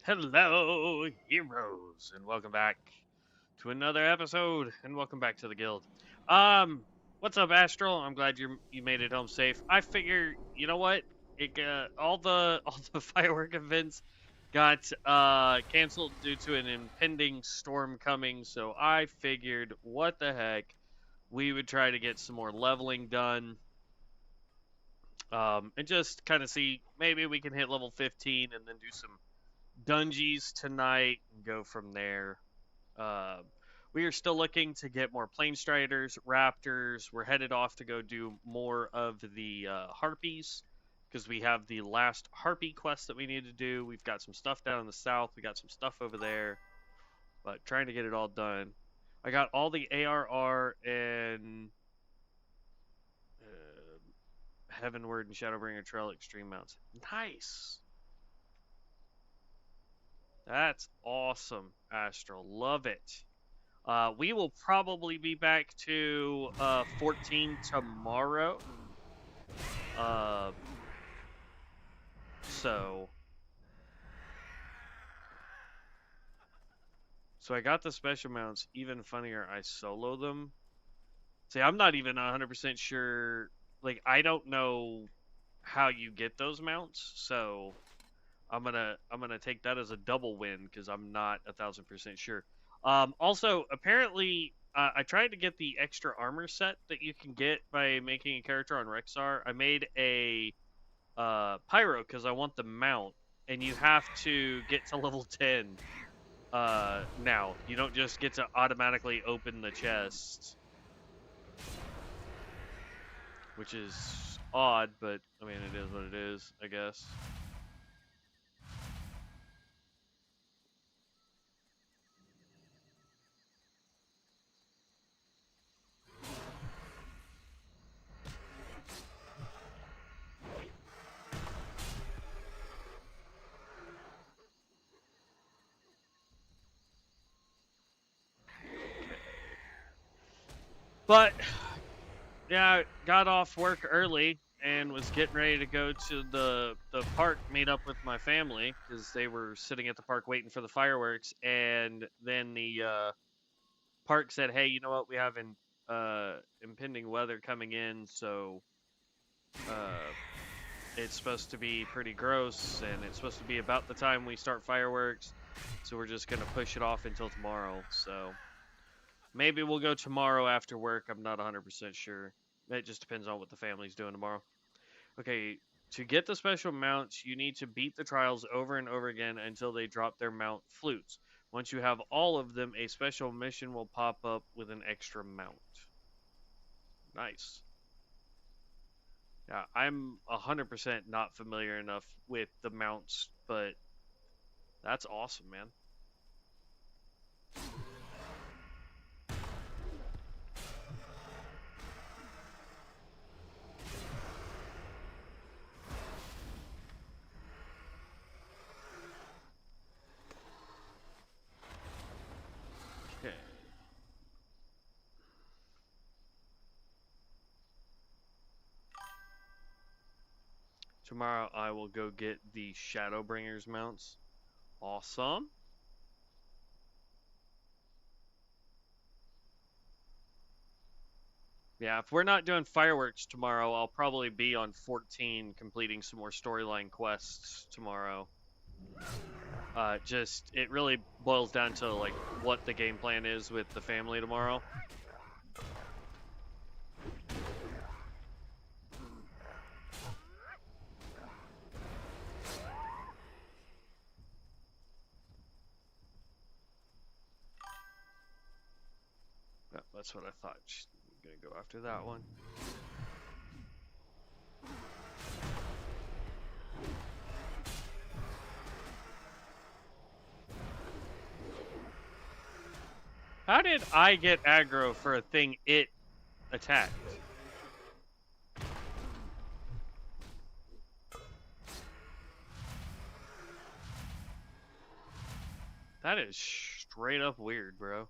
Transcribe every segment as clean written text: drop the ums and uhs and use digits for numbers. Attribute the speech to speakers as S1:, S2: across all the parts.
S1: Hello, heroes, and welcome back to another episode, and welcome back to the guild. Um, what's up, Astral? I'm glad you made it home safe. I figure, you know what? All the all the firework events got canceled due to an impending storm coming, so I figured, what the heck, we would try to get some more leveling done. And just kind of see maybe we can hit level 15 and then do some dungeons tonight and go from there. Uh, we are still looking to get more plane striders, raptors. We're headed off to go do more of the harpies because we have the last harpy quest that we need to do. We've got some stuff down in the south. We got some stuff over there, but trying to get it all done. I got all the ARR and Heavenward and Shadowbringer Trail Extreme mounts. Nice. That's awesome, Astral. Love it. We will probably be back to 14 tomorrow. Uh, so, so I got the special mounts. Even funnier, I solo them. See, I'm not even 100% sure. Like, I don't know how you get those mounts. So I'm gonna take that as a double win because I'm not 1,000% sure. Also, apparently, I tried to get the extra armor set that you can get by making a character on Rexar. I made a pyro because I want the mount, and you have to get to level 10 now. You don't just get to automatically open the chest, which is odd, but I mean, it is what it is, I guess. But yeah, got off work early and was getting ready to go to the park, meet up with my family because they were sitting at the park waiting for the fireworks. And then the park said, "Hey, you know what? We have an impending weather coming in, so uh, it's supposed to be pretty gross, and it's supposed to be about the time we start fireworks. So we're just gonna push it off until tomorrow. So maybe we'll go tomorrow after work. I'm not 100% sure. It just depends on what the family's doing tomorrow." Okay, to get the special mounts, you need to beat the trials over and over again until they drop their mount flutes. Once you have all of them, a special mission will pop up with an extra mount. Nice. Yeah, I'm 100% not familiar enough with the mounts, but that's awesome, man. Okay. Tomorrow I will go get the Shadowbringers mounts. Awesome. Yeah, if we're not doing fireworks tomorrow, I'll probably be on 14 completing some more storyline quests tomorrow. Just, it really boils down to, like, what the game plan is with the family tomorrow. Yeah, that's what I thought. I'm gonna go after that one. How did I get aggro for a thing it attacked? That is straight up weird, bro.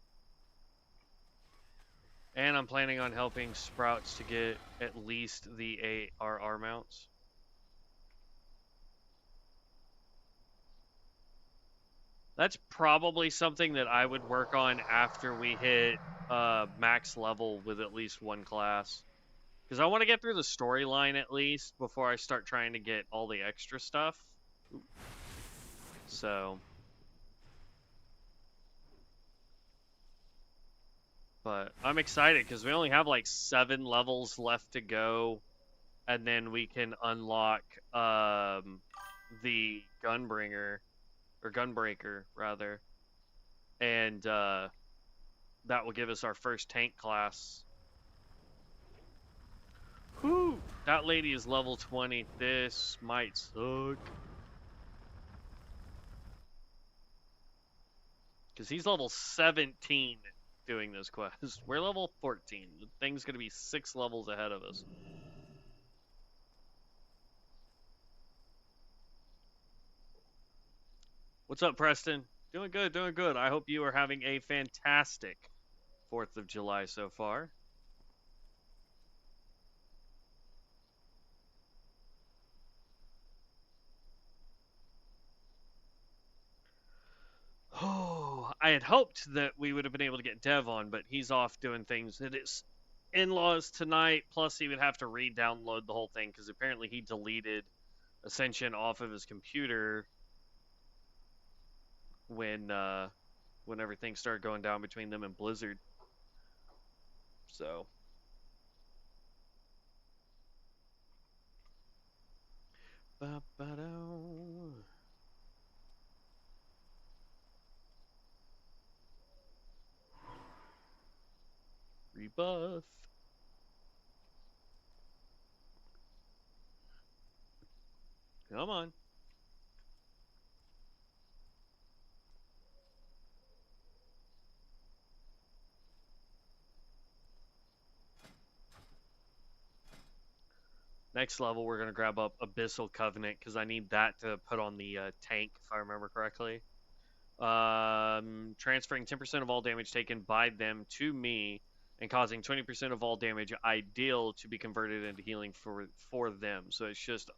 S1: And I'm planning on helping Sprouts to get at least the ARR mounts. That's probably something that I would work on after we hit max level with at least one class. Because I want to get through the storyline at least before I start trying to get all the extra stuff. So. But I'm excited because we only have like 7 levels left to go. And then we can unlock the Gunbringer. Or Gunbreaker, rather. And that will give us our first tank class. Whew! That lady is level 20. This might suck. Because he's level 17 doing this quest. We're level 14. The thing's going to be 6 levels ahead of us. What's up, Preston? Doing good, doing good. I hope you are having a fantastic 4th of July so far. Oh, I had hoped that we would have been able to get Dev on, but he's off doing things at his in-laws tonight. Plus, he would have to re-download the whole thing because apparently he deleted Ascension off of his computer when everything started going down between them and Blizzard. So. Rebuff. Come on. Next level, we're going to grab up Abyssal Covenant because I need that to put on the tank, if I remember correctly. Transferring 10% of all damage taken by them to me and causing 20% of all damage ideal to be converted into healing for them. So it's just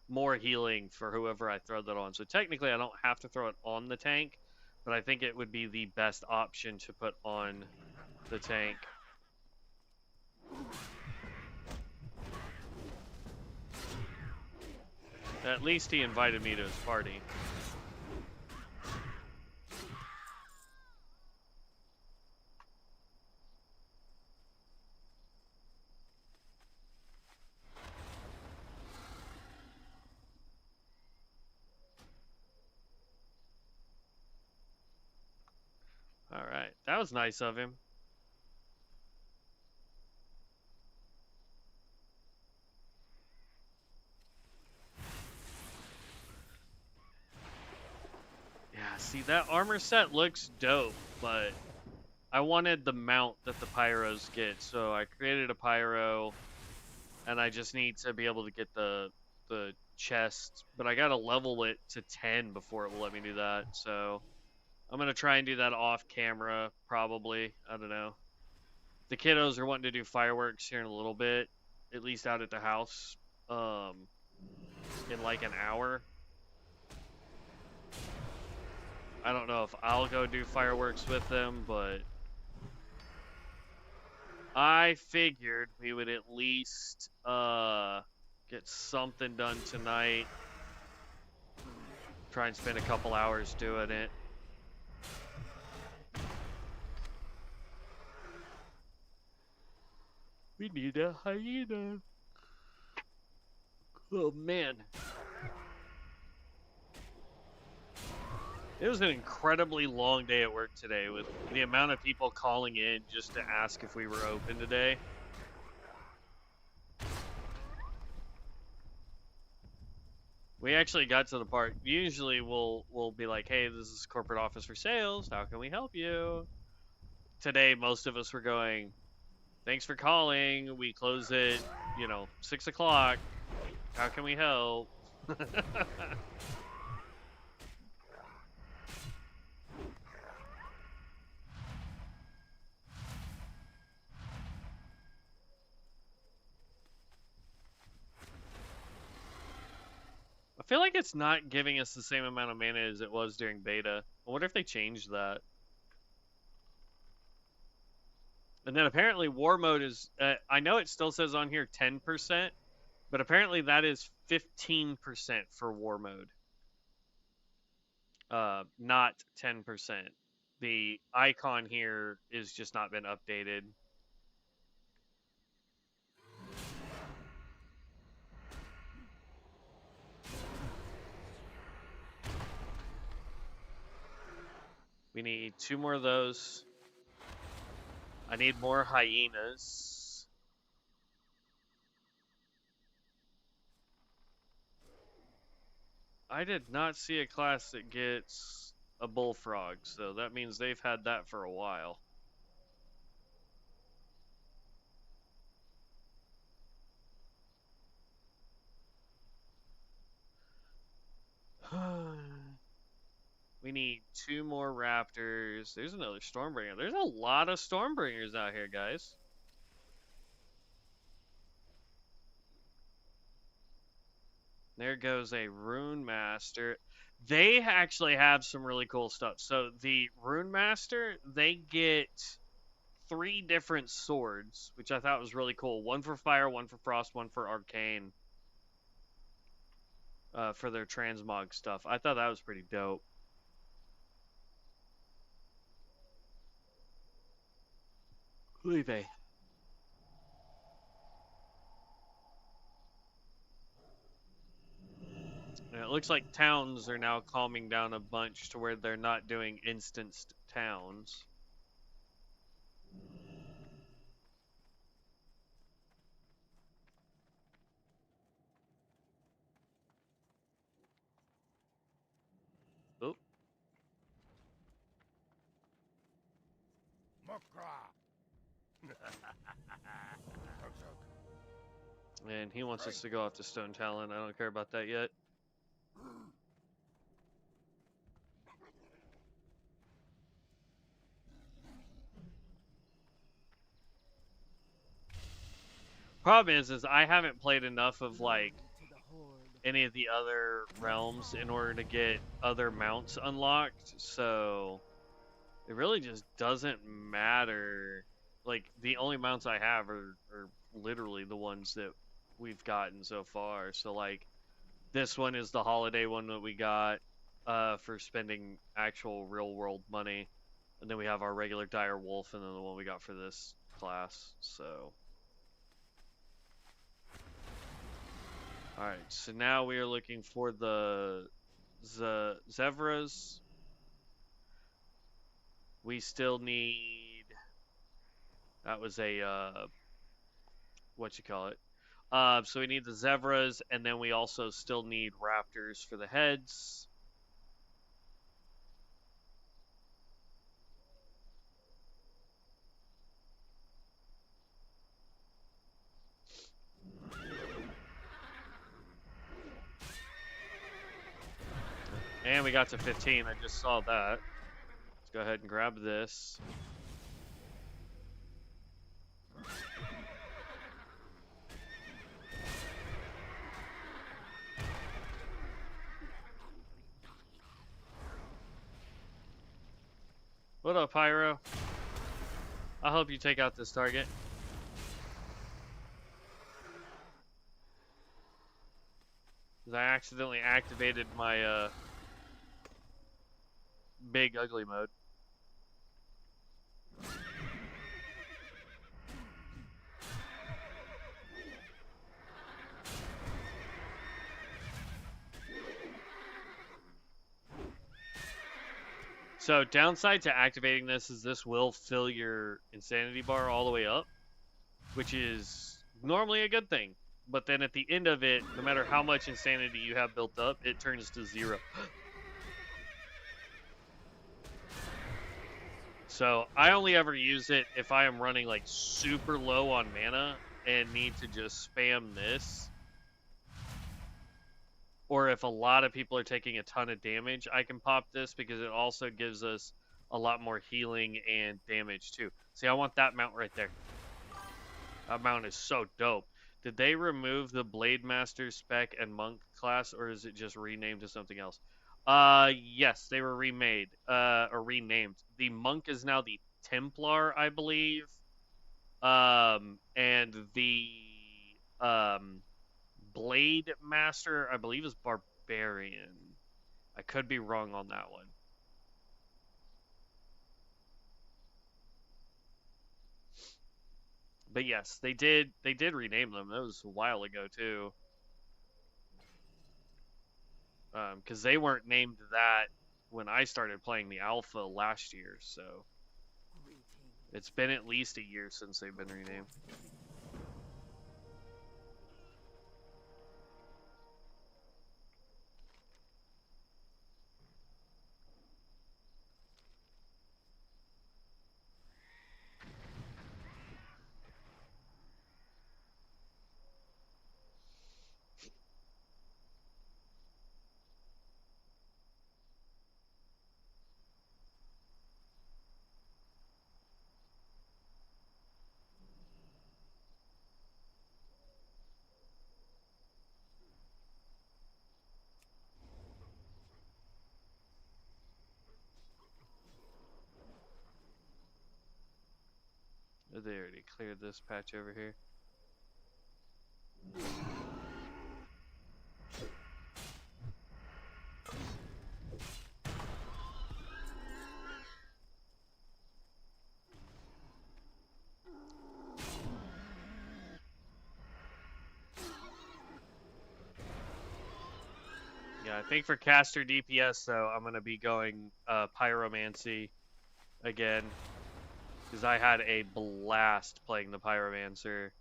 S1: more healing for whoever I throw that on. So technically, I don't have to throw it on the tank, but I think it would be the best option to put on the tank. At least he invited me to his party. Alright, that was nice of him. Yeah, see, that armor set looks dope, but I wanted the mount that the pyros get, so I created a pyro, and I just need to be able to get the chest, but I gotta level it to 10 before it will let me do that, so I'm gonna try and do that off camera, probably. I don't know. The kiddos are wanting to do fireworks here in a little bit, at least out at the house, in like an hour. I don't know if I'll go do fireworks with them, but I figured we would at least get something done tonight. Try and spend a couple hours doing it. We need a hyena. Oh man. It was an incredibly long day at work today with the amount of people calling in just to ask if we were open today. We actually got to the part. Usually we'll be like, hey, this is corporate office for sales. How can we help you? Today, most of us were going, thanks for calling. We close at, 6 o'clock. How can we help? I feel like it's not giving us the same amount of mana as it was during beta. I wonder if they changed that. And then apparently war mode is, I know it still says on here 10%, but apparently that is 15% for war mode. Not 10%. The icon here is just not been updated. We need 2 more of those. I need more hyenas. I did not see a class that gets a bullfrog, so that means they've had that for a while. We need 2 more raptors. There's another stormbringer. There's a lot of stormbringers out here, guys. There goes a rune master. They actually have some really cool stuff. So the rune master, they get 3 different swords, which I thought was really cool. 1 for fire, 1 for frost, 1 for arcane. For their transmog stuff. I thought that was pretty dope. Leave. Yeah, it looks like towns are now calming down a bunch to where they're not doing instanced towns. Oh. And he wants us to go off to Stone Talon. I don't care about that yet. Problem is I haven't played enough of like any of the other realms in order to get other mounts unlocked, so it really just doesn't matter. Like the only mounts I have are literally the ones that we've gotten so far. So like this one is the holiday one that we got for spending actual real world money, and then we have our regular dire wolf, and then the one we got for this class. So all right, so now we are looking for the zebras. We still need, that was a what you call it. So we need the zebras, and then we also still need raptors for the heads. And we got to 15. I just saw that. Let's go ahead and grab this. What up, Pyro? I hope you take out this target. I accidentally activated my big ugly mode. So downside to activating this is this will fill your insanity bar all the way up, which is normally a good thing. But then at the end of it, no matter how much insanity you have built up, it turns to 0. So I only ever use it if I am running like super low on mana and need to just spam this. Or if a lot of people are taking a ton of damage, I can pop this because it also gives us a lot more healing and damage too. See, I want that mount right there. That mount is so dope. Did they remove the Blade Master spec and Monk class, or is it just renamed to something else? Yes, they were remade, or renamed. The monk is now the Templar, I believe. And the blade master, I believe, is barbarian. I could be wrong on that one. But yes, they did rename them. That was a while ago too. Because they weren't named that when I started playing the alpha last year, so it's been at least a year since they've been renamed. They already cleared this patch over here. Yeah, I think for caster DPS though, I'm gonna be going pyromancy again, because I had a blast playing the pyromancer.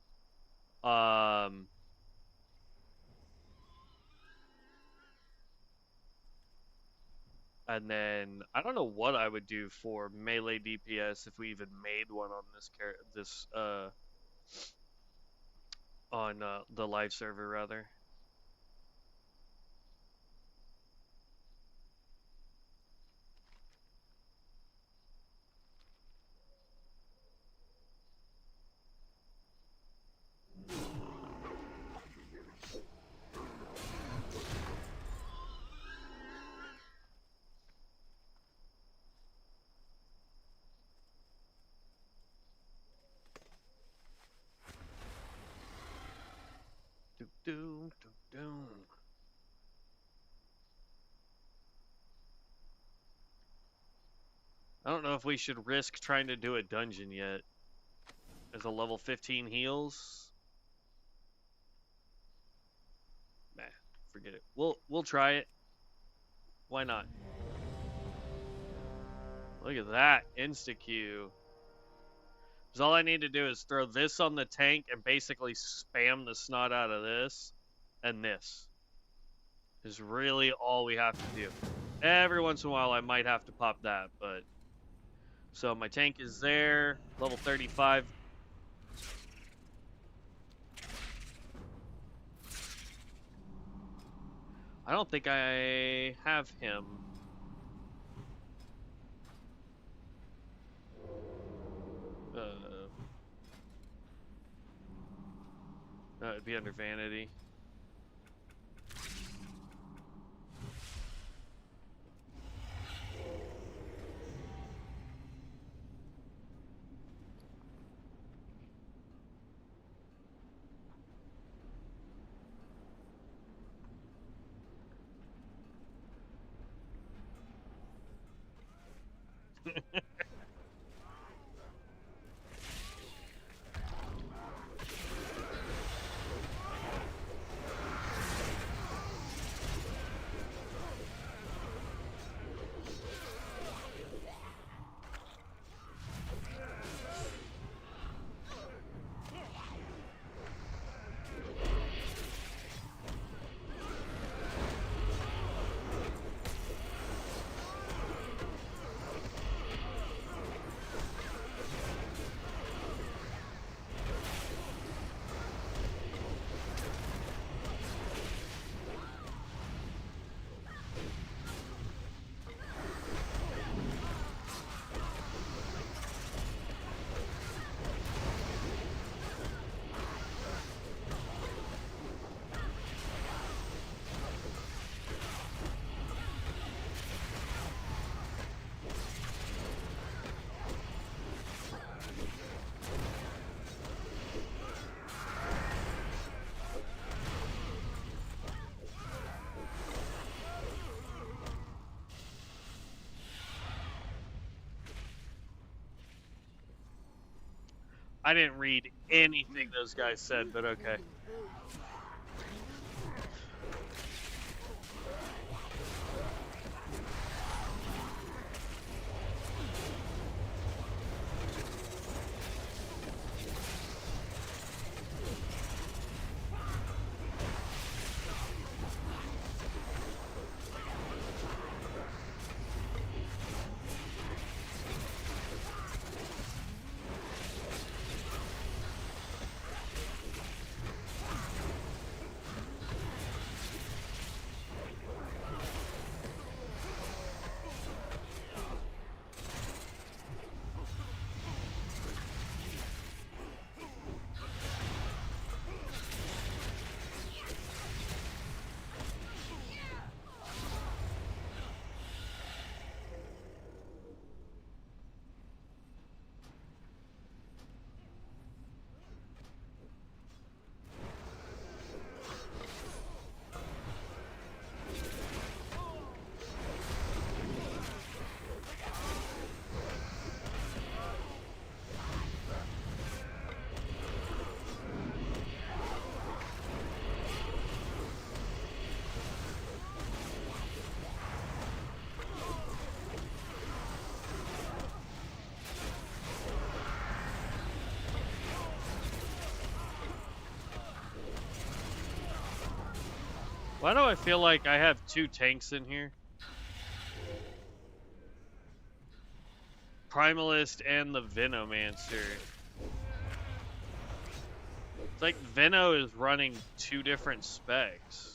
S1: And then I don't know what I would do for melee DPS if we even made one on this on the live server rather. Doom, doom, doom, doom. I don't know if we should risk trying to do a dungeon yet. As a level 15 heals. Nah, forget it. We'll try it. Why not? Look at that insta Q. Because all I need to do is throw this on the tank and basically spam the snot out of this and this. Is really all we have to do. Every once in a while I might have to pop that, but so my tank is there, level 35. I don't think I have him. It'd be under vanity. I didn't read anything those guys said, but okay. Why do I feel like I have 2 tanks in here? Primalist and the Venomancer. It's like Veno is running 2 different specs.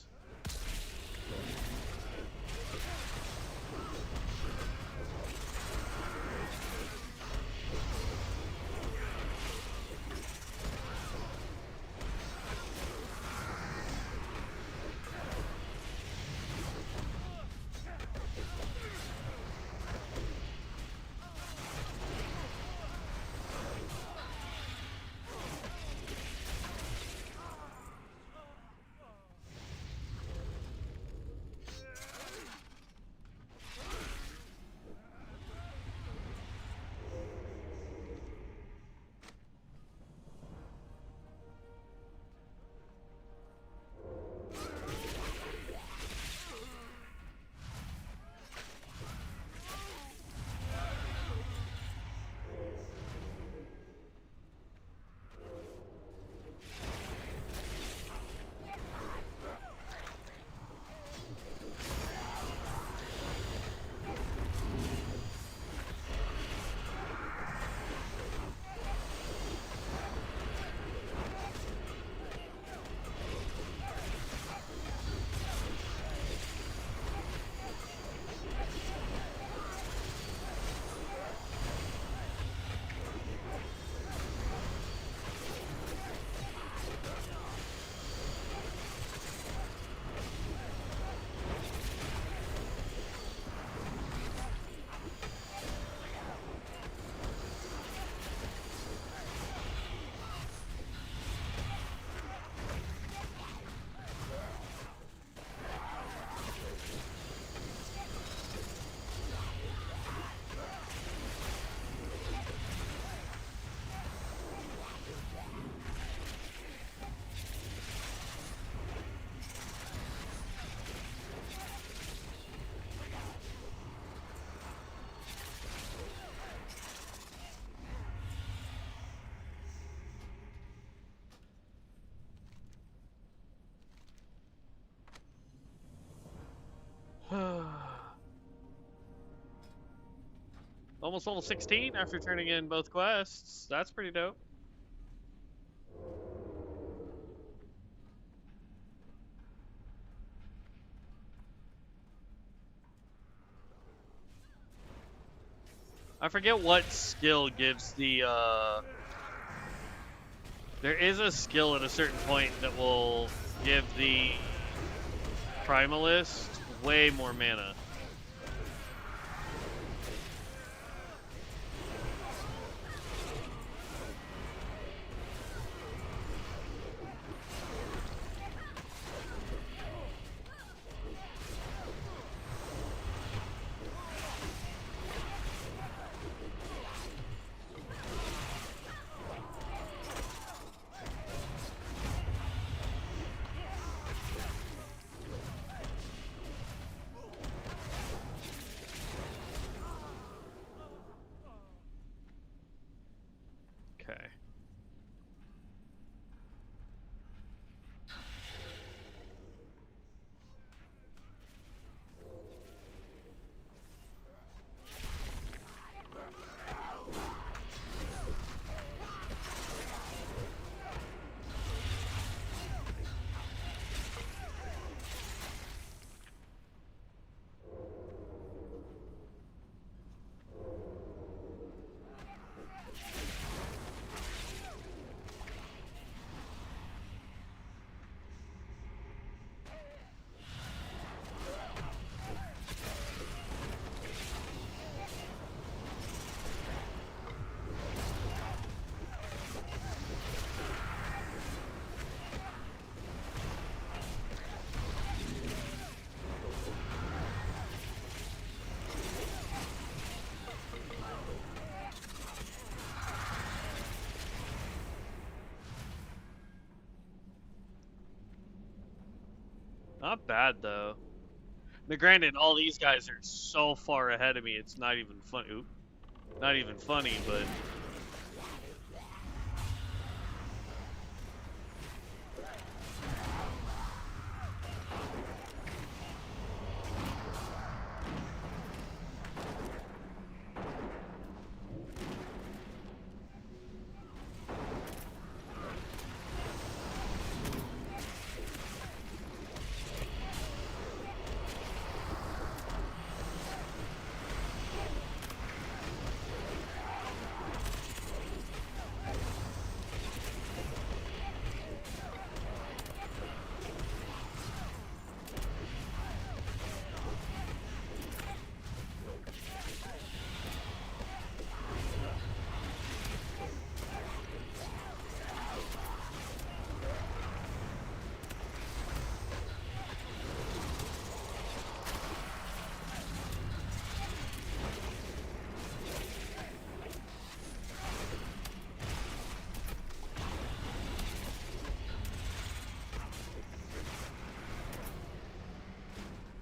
S1: Almost level 16 after turning in both quests. That's pretty dope. I forget what skill gives the, there is a skill at a certain point that will give the Primalist way more mana. Not bad though. Now, granted, all these guys are so far ahead of me. It's not even funny. Oop, not even funny, but.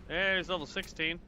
S1: Hey, he's level 16.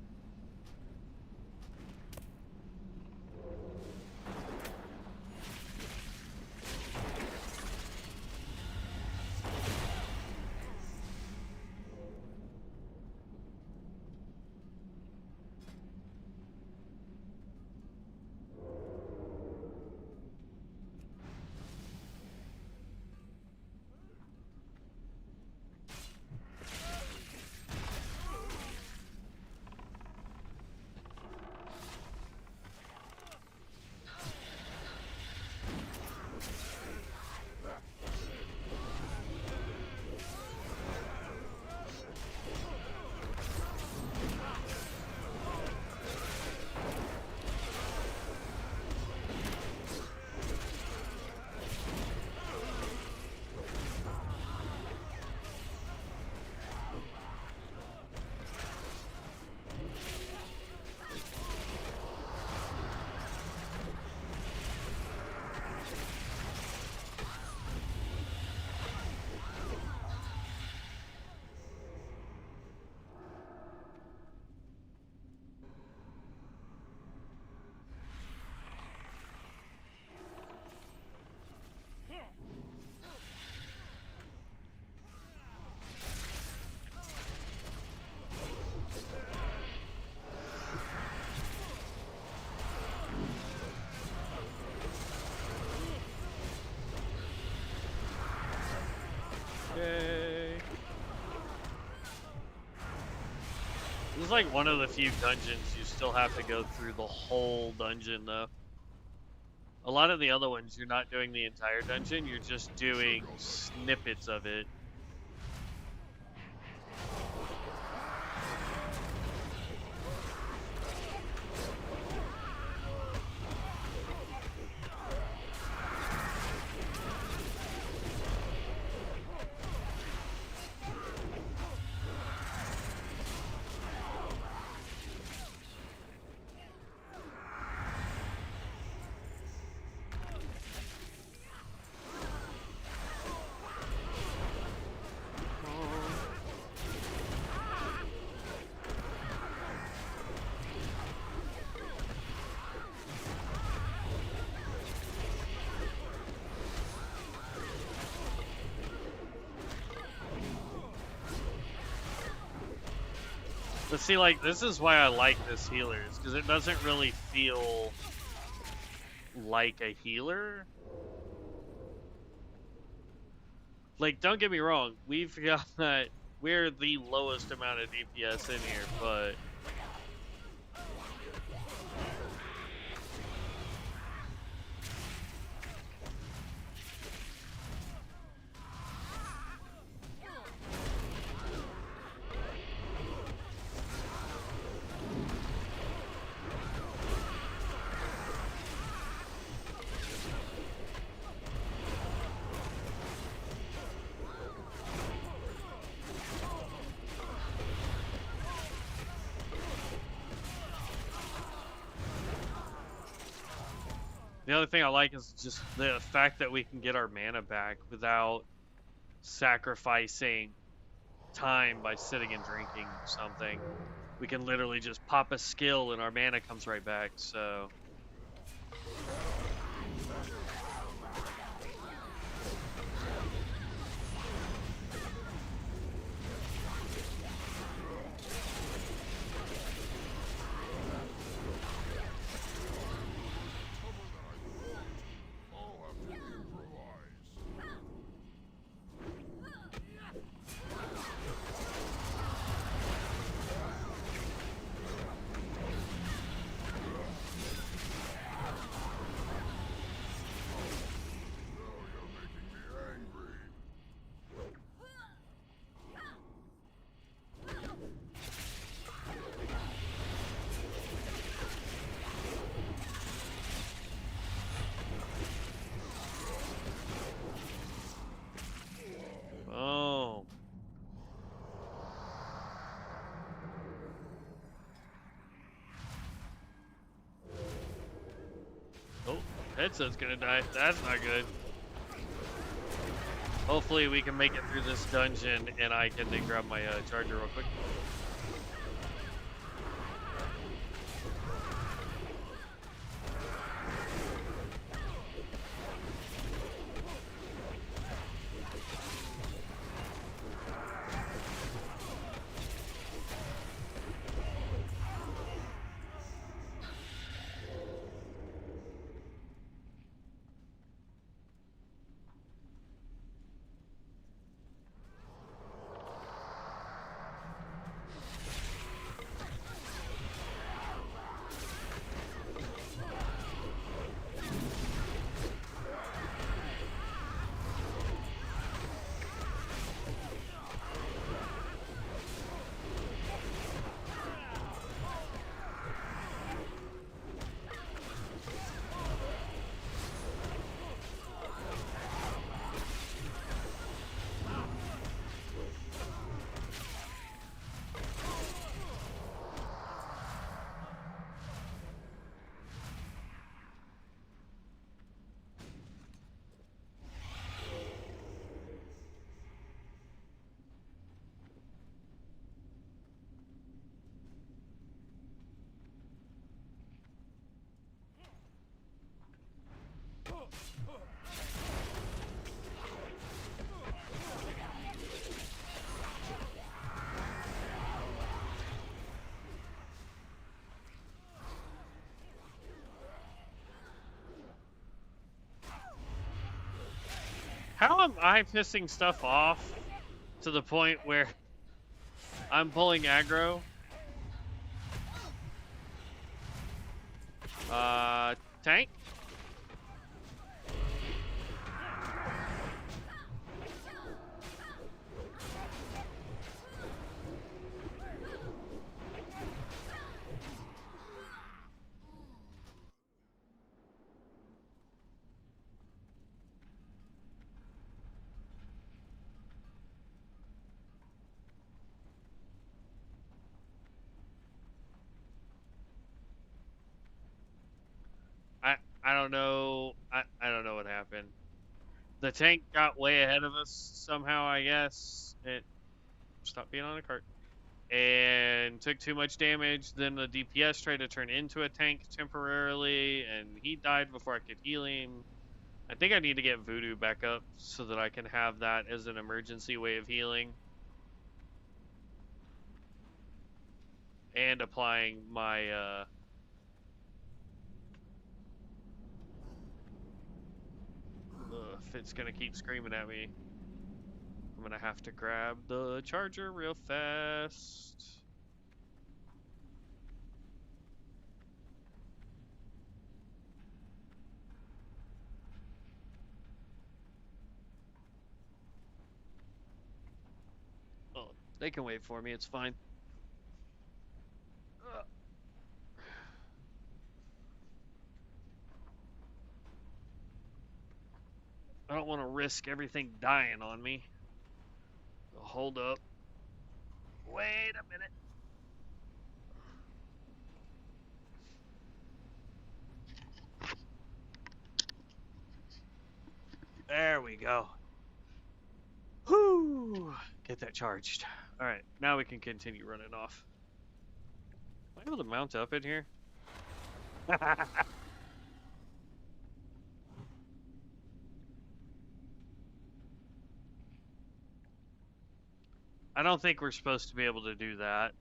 S1: Yay. This is like one of the few dungeons you still have to go through the whole dungeon, though. A lot of the other ones, you're not doing the entire dungeon, you're just doing snippets of it. But see, like, this is why I like this healer, is because it doesn't really feel like a healer. Like, don't get me wrong, we're the lowest amount of DPS in here, but the other thing I like is just the fact that we can get our mana back without sacrificing time by sitting and drinking something. We can literally just pop a skill and our mana comes right back, so... Oh. Oh, headset's gonna die. That's not good. Hopefully we can make it through this dungeon and I can then grab my charger real quick. How am I pissing stuff off to the point where I'm pulling aggro? Tank? I don't know. I don't know what happened. The tank got way ahead of us somehow, I guess. It stopped being on a cart. And took too much damage. Then the DPS tried to turn into a tank temporarily, and he died before I could heal him. I think I need to get Voodoo back up so that I can have that as an emergency way of healing. And applying my, if it's gonna keep screaming at me, I'm gonna have to grab the charger real fast. Oh, they can wait for me, it's fine. I don't want to risk everything dying on me. Hold up. Wait a minute. There we go. Whoo! Get that charged. Alright, now we can continue running off. Am I able to mount up in here? I don't think we're supposed to be able to do that.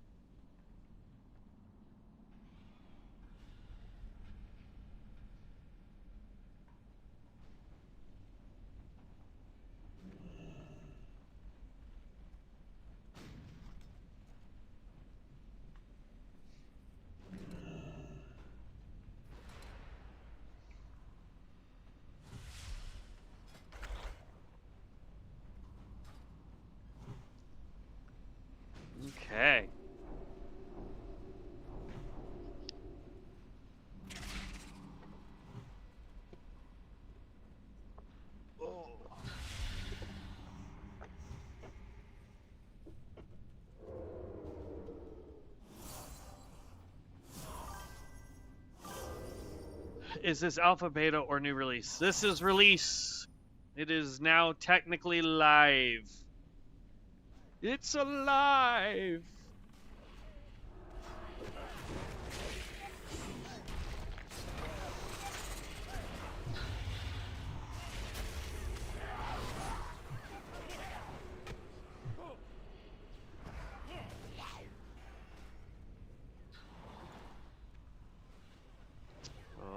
S1: Okay. Oh. Is this alpha, beta, or new release? This is release. It is now technically live. It's alive.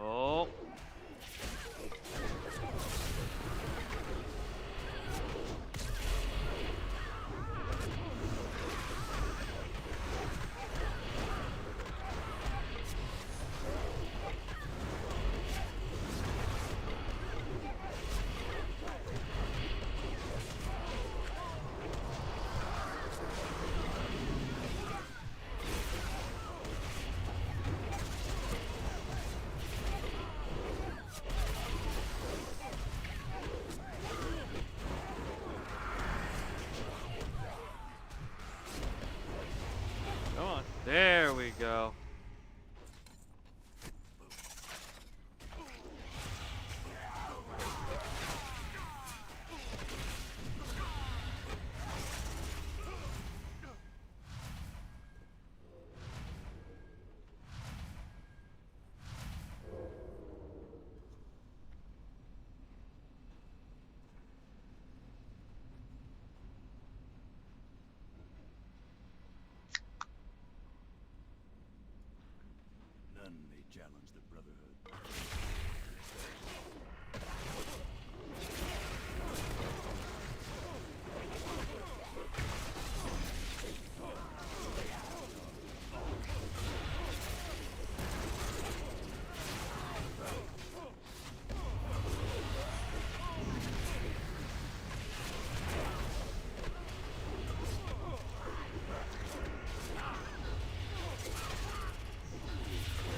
S1: Oh. Come on. There we go.
S2: None may challenge the Brotherhood.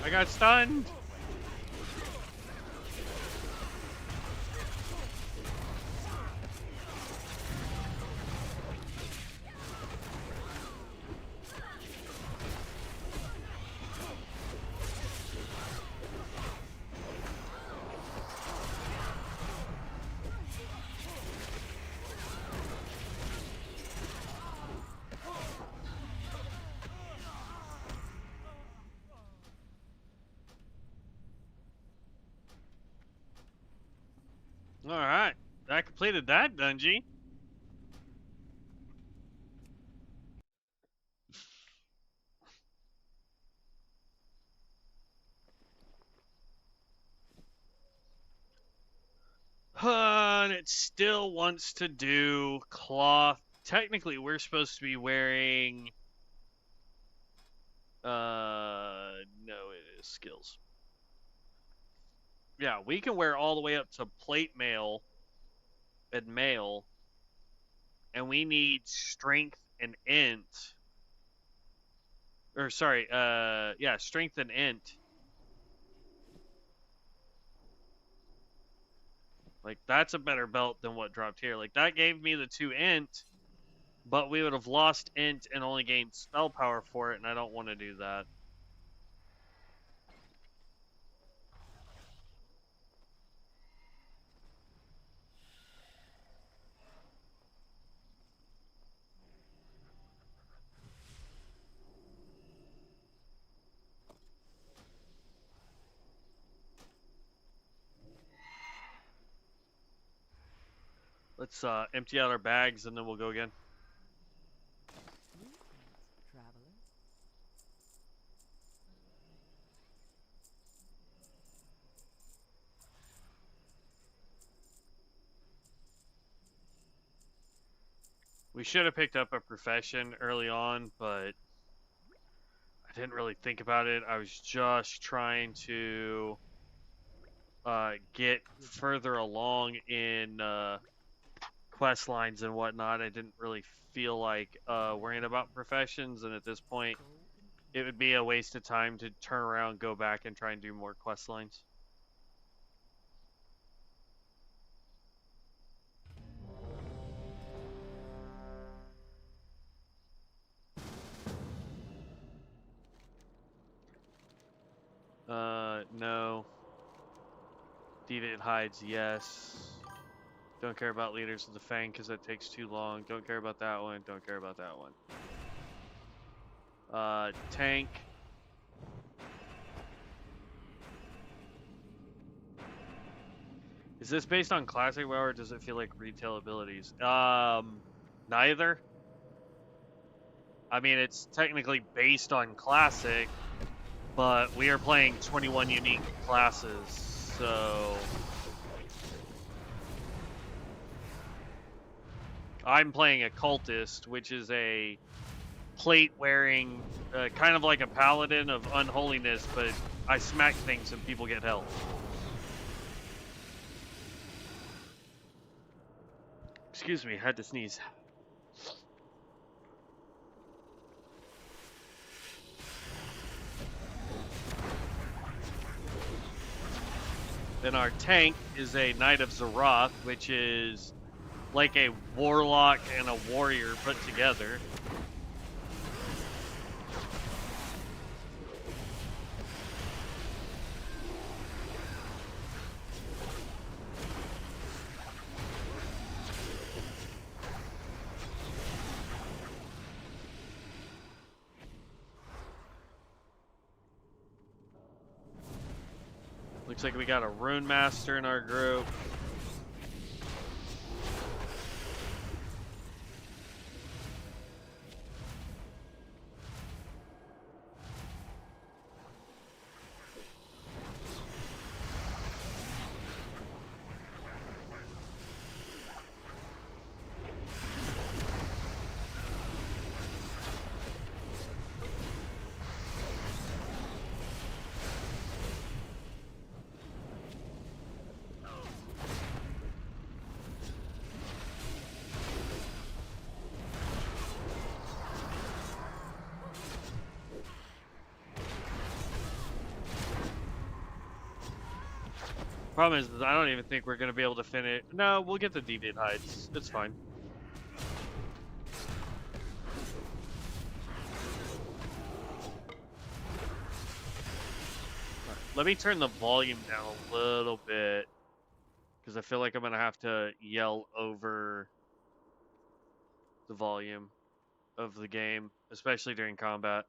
S1: I got stunned. All right, I completed that dungeon. And it still wants to do cloth. Technically, we're supposed to be wearing. No, it is skills. Yeah, we can wear all the way up to plate mail and mail, and we need strength and int. Or sorry, yeah, strength and int. Like that's a better belt than what dropped here. Like that gave me the 2 int, but we would have lost int and only gained spell power for it, and I don't want to do that. Let's empty out our bags and then we'll go again.
S3: Traveler.
S1: We should have picked up a profession early on, but I didn't really think about it. I was just trying to get further along in quest lines and whatnot. I didn't really feel like worrying about professions, and at this point, it would be a waste of time to turn around, go back, and try and do more quest lines. No. Deviant hides, yes. Don't care about leaders of the Fang because that takes too long. Don't care about that one. Don't care about that one. Tank. Is this based on classic WoW or does it feel like retail abilities? Neither. I mean, it's technically based on classic, but we are playing 21 unique classes, so I'm playing a cultist, which is a plate-wearing, kind of like a paladin of unholiness, but I smack things and people get health. Excuse me, had to sneeze. Then our tank is a Knight of Azeroth, which is like a warlock and a warrior put together. Looks like we got a Rune Master in our group. Problem is, I don't even think we're going to be able to finish. No, we'll get the deviant hides. It's fine. Right, let me turn the volume down a little bit, because I feel like I'm going to have to yell over the volume of the game, especially during combat.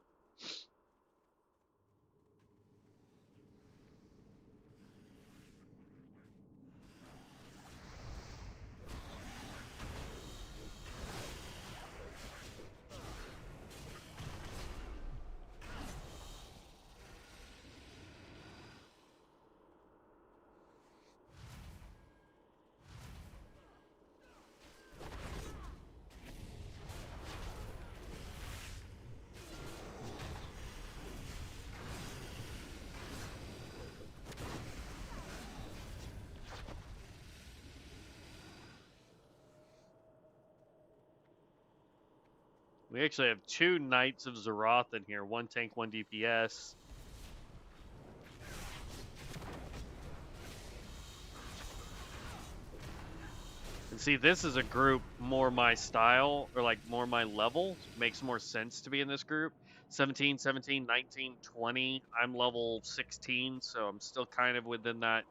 S1: We actually have two Knights of Azeroth in here. One tank, one DPS. And see, this is a group more my style, or like more my level. Makes more sense to be in this group. 17, 17, 19, 20. I'm level 16, so I'm still kind of within that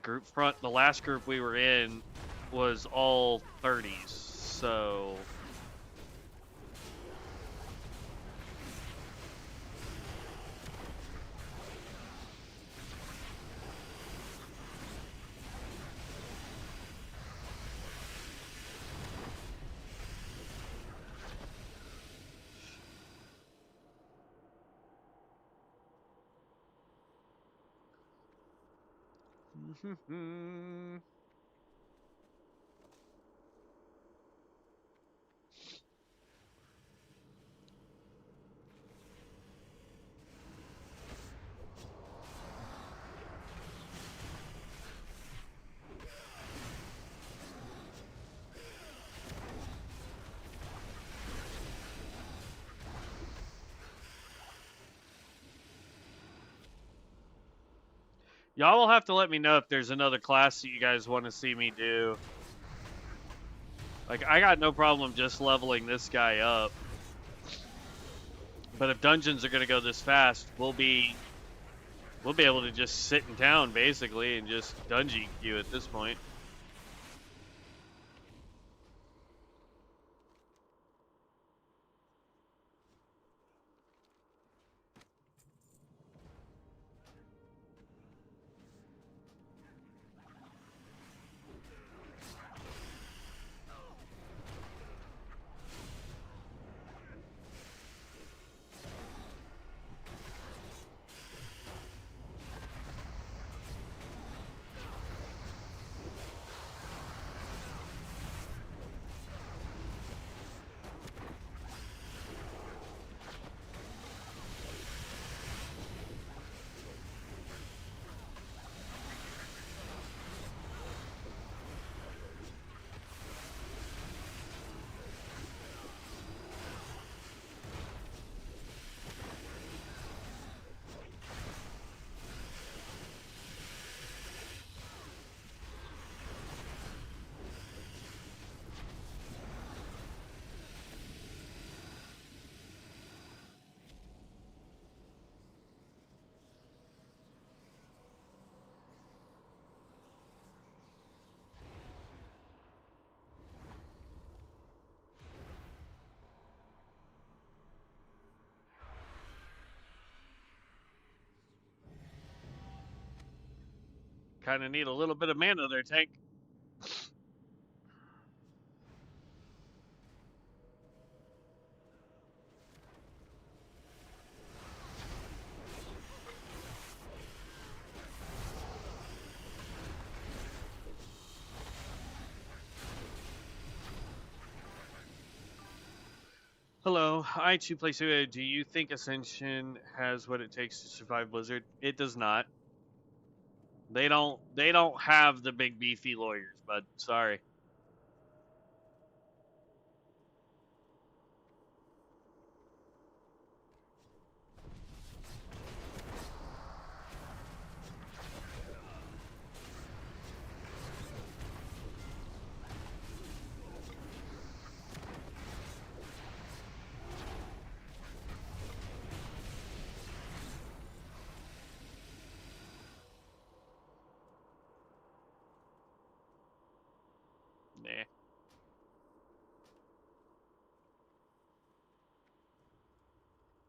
S1: group front. The last group we were in was all 30s, so... Y'all will have to let me know if there's another class that you guys want to see me do. Like, I got no problem just leveling this guy up. But if dungeons are going to go this fast, we'll be able to just sit in town, basically, and just dungeon queue at this point. Kind of need a little bit of mana there, tank. Hello, I too play Suda. Do you think Ascension has what it takes to survive Blizzard? It does not. They don't have the big beefy lawyers, bud. Sorry. Nah.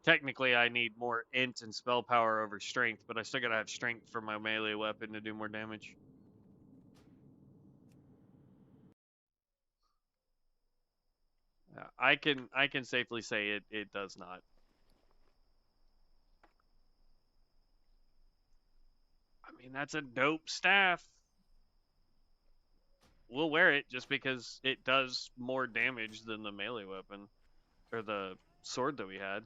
S1: Technically, I need more int and spell power over strength, but I still gotta have strength for my melee weapon to do more damage. I can safely say it does not. I mean, that's a dope staff. We'll wear it just because it does more damage than the melee weapon or the sword that we had.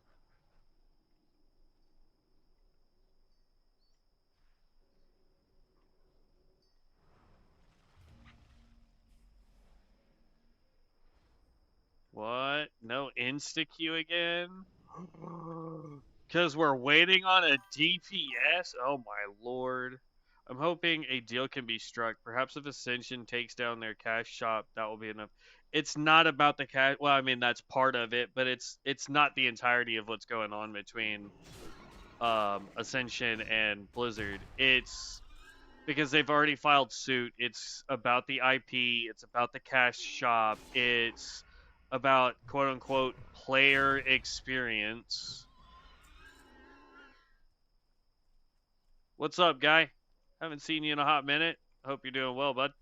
S1: What? No insta Q again? Because we're waiting on a DPS? Oh my lord. I'm hoping a deal can be struck. Perhaps if Ascension takes down their cash shop, that will be enough. It's not about the cash. Well, I mean that's part of it, but it's not the entirety of what's going on between Ascension and Blizzard. It's because they've already filed suit. It's about the IP. It's about the cash shop. It's about quote unquote player experience. What's up, guy? Haven't seen you in a hot minute. Hope you're doing well, bud.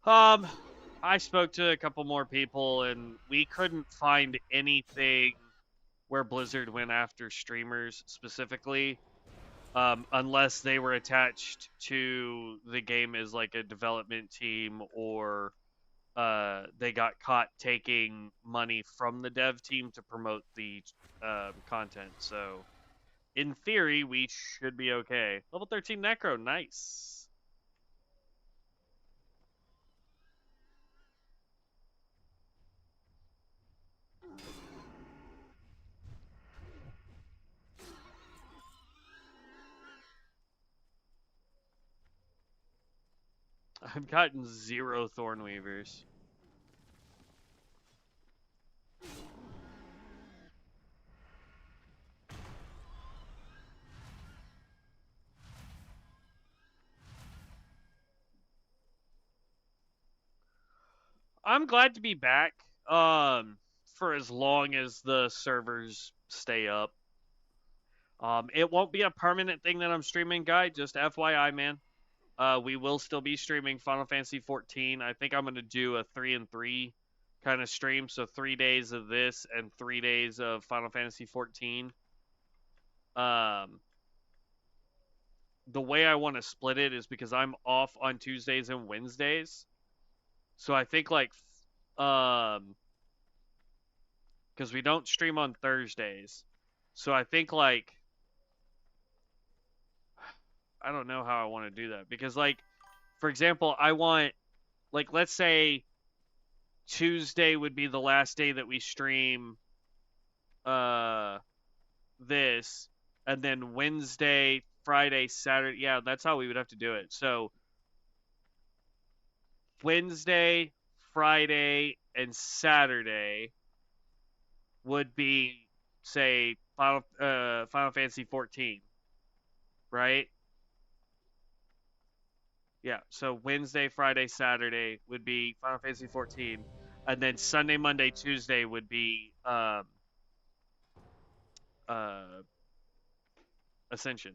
S1: Um, I spoke to a couple more people, and we couldn't find anything where Blizzard went after streamers specifically, unless they were attached to the game as like a development team, or they got caught taking money from the dev team to promote the content. So, in theory, we should be okay. Level 13 Necro, nice. I've gotten 0 Thornweavers. I'm glad to be back. For as long as the servers stay up. It won't be a permanent thing that I'm streaming, guy. Just FYI, man. We will still be streaming Final Fantasy 14. I think I'm gonna do a 3 and 3 kind of stream. So 3 days of this and 3 days of Final Fantasy 14. Um, the way I want to split it is because I'm off on Tuesdays and Wednesdays. So I think like because we don't stream on Thursdays. So I think like I don't know how I want to do that because like for example, I want like let's say Tuesday would be the last day that we stream uh this, and then Wednesday, Friday, Saturday. Yeah, that's how we would have to do it. So Wednesday, Friday, and Saturday would be say Final Fantasy 14, right? Yeah. So Wednesday, Friday, Saturday would be Final Fantasy 14, and then Sunday, Monday, Tuesday would be uh Ascension.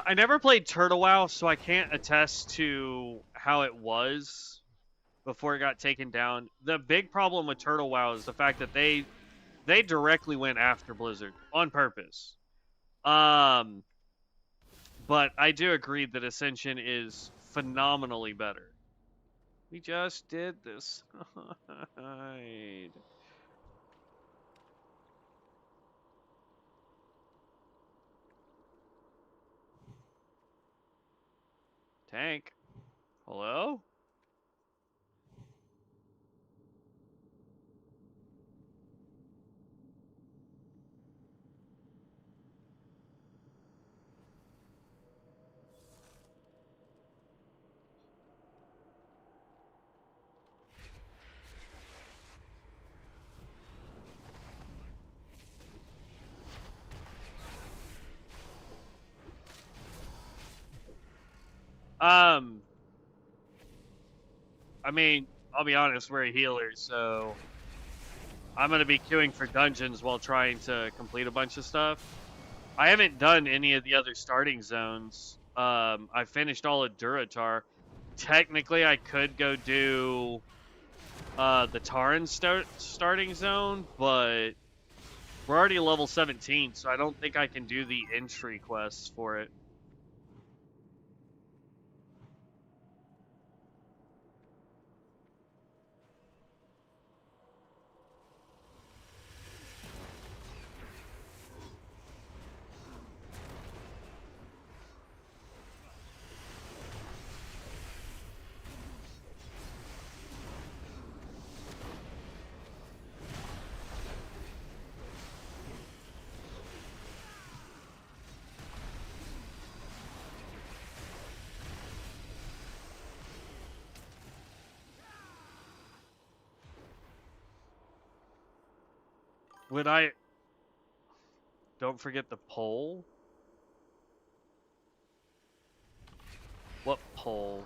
S1: I never played Turtle WoW, so I can't attest to how it was before it got taken down. The big problem with Turtle WoW is the fact that they directly went after Blizzard on purpose. Um, but I do agree that Ascension is phenomenally better. We just did this. Tank. Hello? Um, I mean, I'll be honest, we're a healer, so I'm gonna be queuing for dungeons while trying to complete a bunch of stuff. I haven't done any of the other starting zones. I finished all of Duratar. Technically, I could go do the Taran starting zone, but we're already level 17, so I don't think I can do the entry quests for it. Would I... Don't forget the poll? What poll?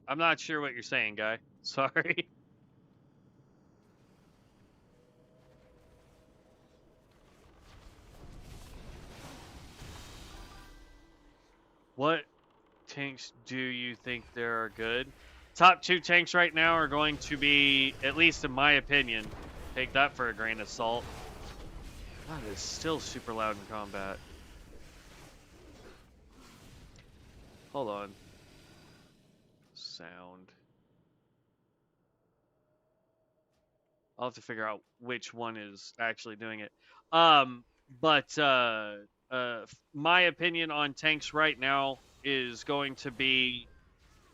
S1: I'm not sure what you're saying, guy. Sorry. What tanks do you think there are good? Top 2 tanks right now are going to be, at least in my opinion, take that for a grain of salt. God, it's still super loud in combat. Hold on. Sound. I'll have to figure out which one is actually doing it. But my opinion on tanks right now is going to be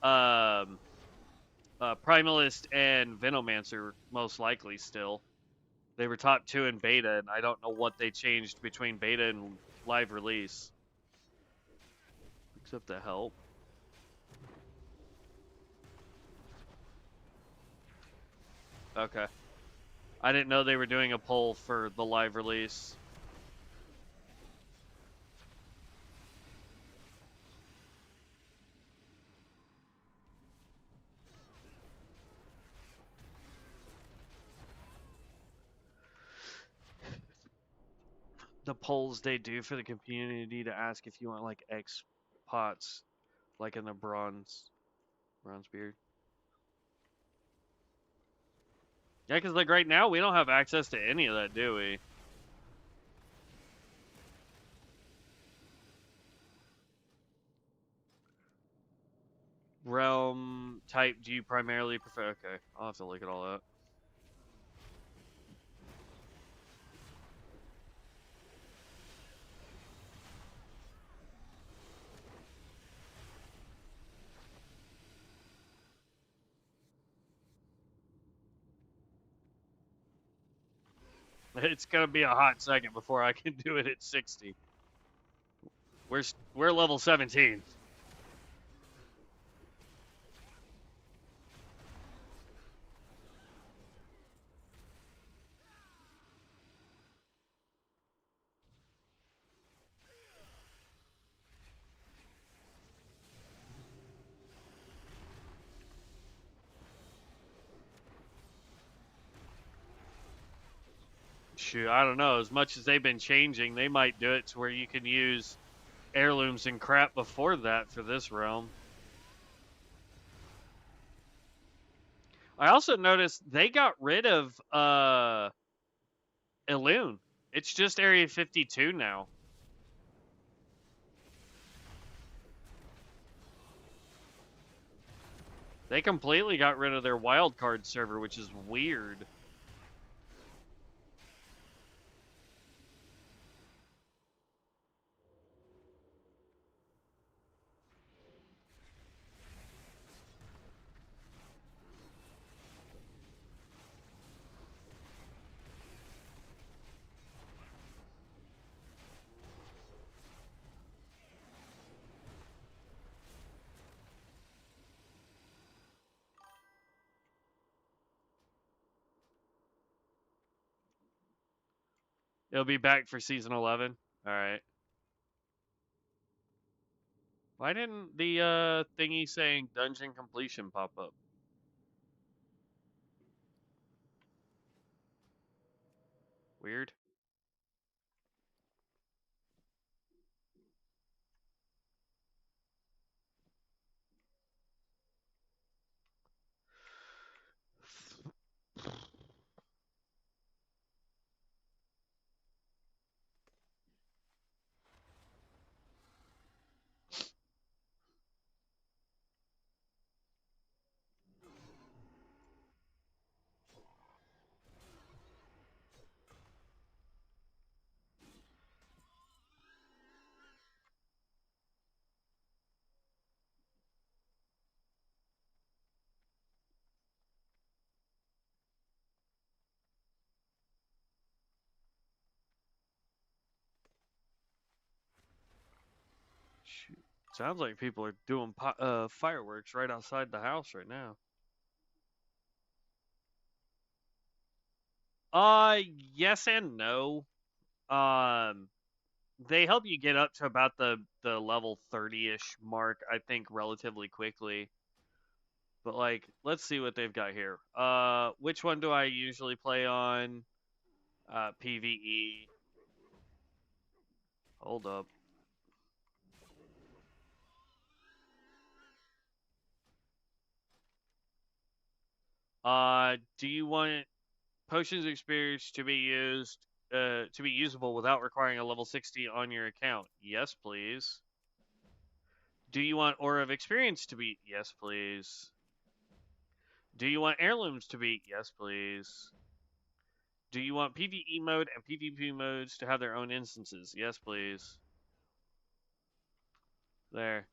S1: um, Primalist and Venomancer, most likely still. They were top 2 in beta, and I don't know what they changed between beta and live release. Except the help. Okay. I didn't know they were doing a poll for the live release. The polls they do for the community to ask if you want like X pots, like in the bronze beard. Yeah, because like right now we don't have access to any of that, do we? Realm type do you primarily prefer? Okay, I'll have to look at all that. It's gonna be a hot second before I can do it at 60. We're level 17. Shoot, I don't know. As much as they've been changing, they might do it to where you can use heirlooms and crap before that for this realm. I also noticed they got rid of Elune. It's just Area 52 now. They completely got rid of their wildcard server, which is weird. It'll be back for season 11. All right. Why didn't the thingy saying dungeon completion pop up? Weird. Shoot. Sounds like people are doing fireworks right outside the house right now. Yes and no. Um, they help you get up to about the level 30ish mark, I think, relatively quickly. But like, let's see what they've got here. Which one do I usually play on? PvE. Hold up. Do you want potions experience to be usable without requiring a level 60 on your account? Yes, please. Do you want Aura of Experience to be? Yes, please. Do you want heirlooms to be? Yes, please. Do you want PvE mode and PvP modes to have their own instances? Yes, please. There.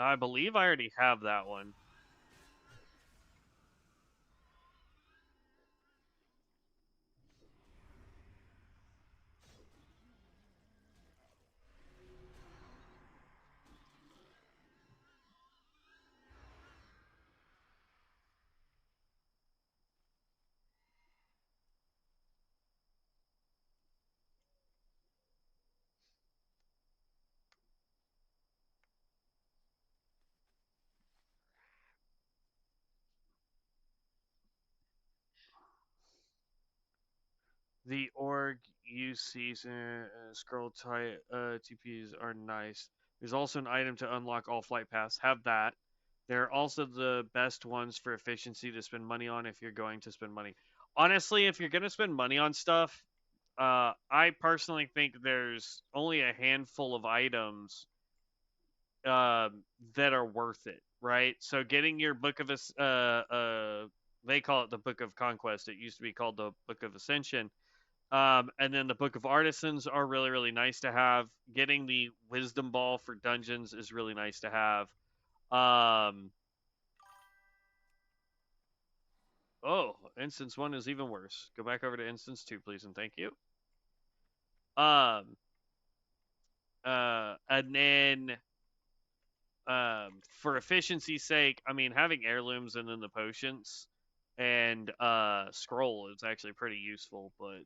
S1: I believe I already have that one. The org use season scroll type TPs are nice. There's also an item to unlock all flight paths. Have that. They're also the best ones for efficiency to spend money on if you're going to spend money. Honestly, if you're going to spend money on stuff, I personally think there's only a handful of items that are worth it, right? So getting your book of they call it the Book of Conquest. It used to be called the Book of Ascension. And then the Book of Artisans are really, really nice to have. Getting the Wisdom Ball for dungeons is really nice to have. Um, oh, Instance 1 is even worse. Go back over to Instance 2, please, and thank you. Um, and then for efficiency's sake, I mean, having heirlooms and then the potions and scroll is actually pretty useful, but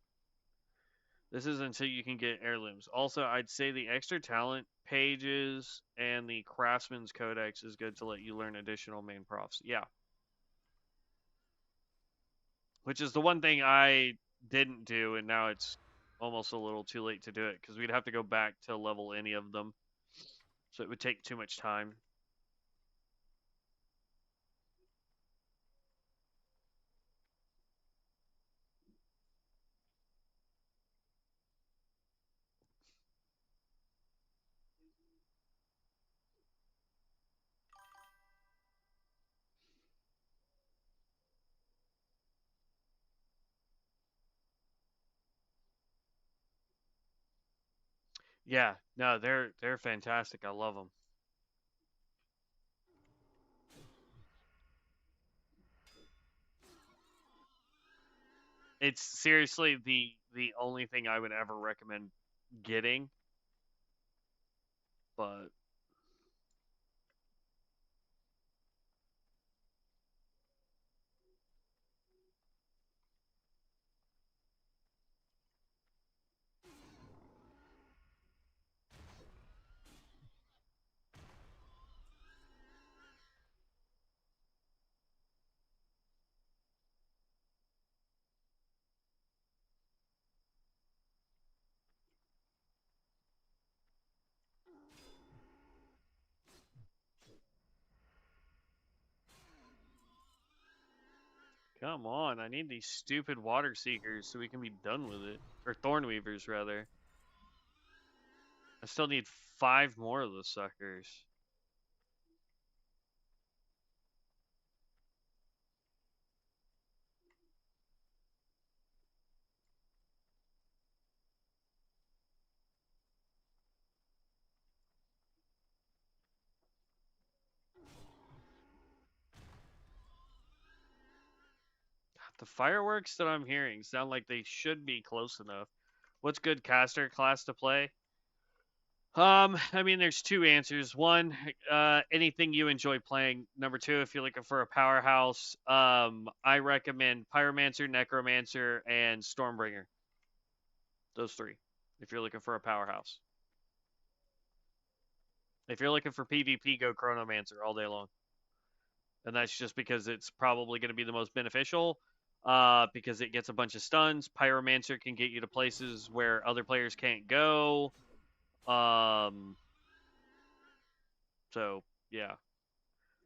S1: this is until you can get heirlooms. Also, I'd say the extra talent pages and the craftsman's codex is good to let you learn additional main profs. Yeah, which is the one thing I didn't do, and now it's almost a little too late to do it because we'd have to go back to level any of them, so it would take too much time. Yeah, no, they're fantastic. I love them. It's seriously the only thing I would ever recommend getting, but come on, I need these stupid water seekers so we can be done with it. Or thorn weavers rather. I still need 5 more of those suckers. The fireworks that I'm hearing sound like they should be close enough. What's good caster class to play? I mean, there's two answers. One, anything you enjoy playing. Number two, if you're looking for a powerhouse, I recommend Pyromancer, Necromancer, and Stormbringer. Those three, if you're looking for a powerhouse. If you're looking for PvP, go Chronomancer all day long. And that's just because it's probably going to be the most beneficial, because it gets a bunch of stuns. Pyromancer can get you to places where other players can't go. Um, so, yeah.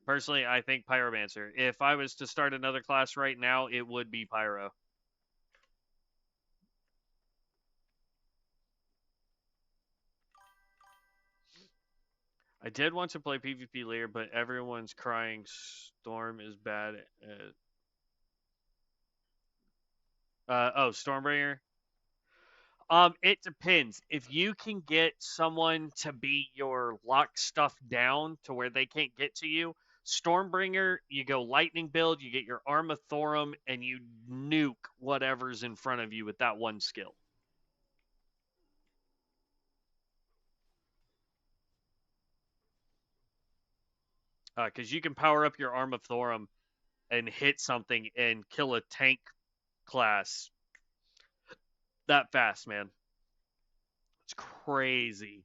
S1: Personally, I think Pyromancer. If I was to start another class right now, it would be Pyro. I did want to play PvP later, but everyone's crying Storm is bad at... oh, Stormbringer? It depends. If you can get someone to be your lock stuff down to where they can't get to you, Stormbringer, you go lightning build, you get your Arm of Thorum, and you nuke whatever's in front of you with that one skill. Because you can power up your Arm of Thorum and hit something and kill a tank class that fast, man. It's crazy.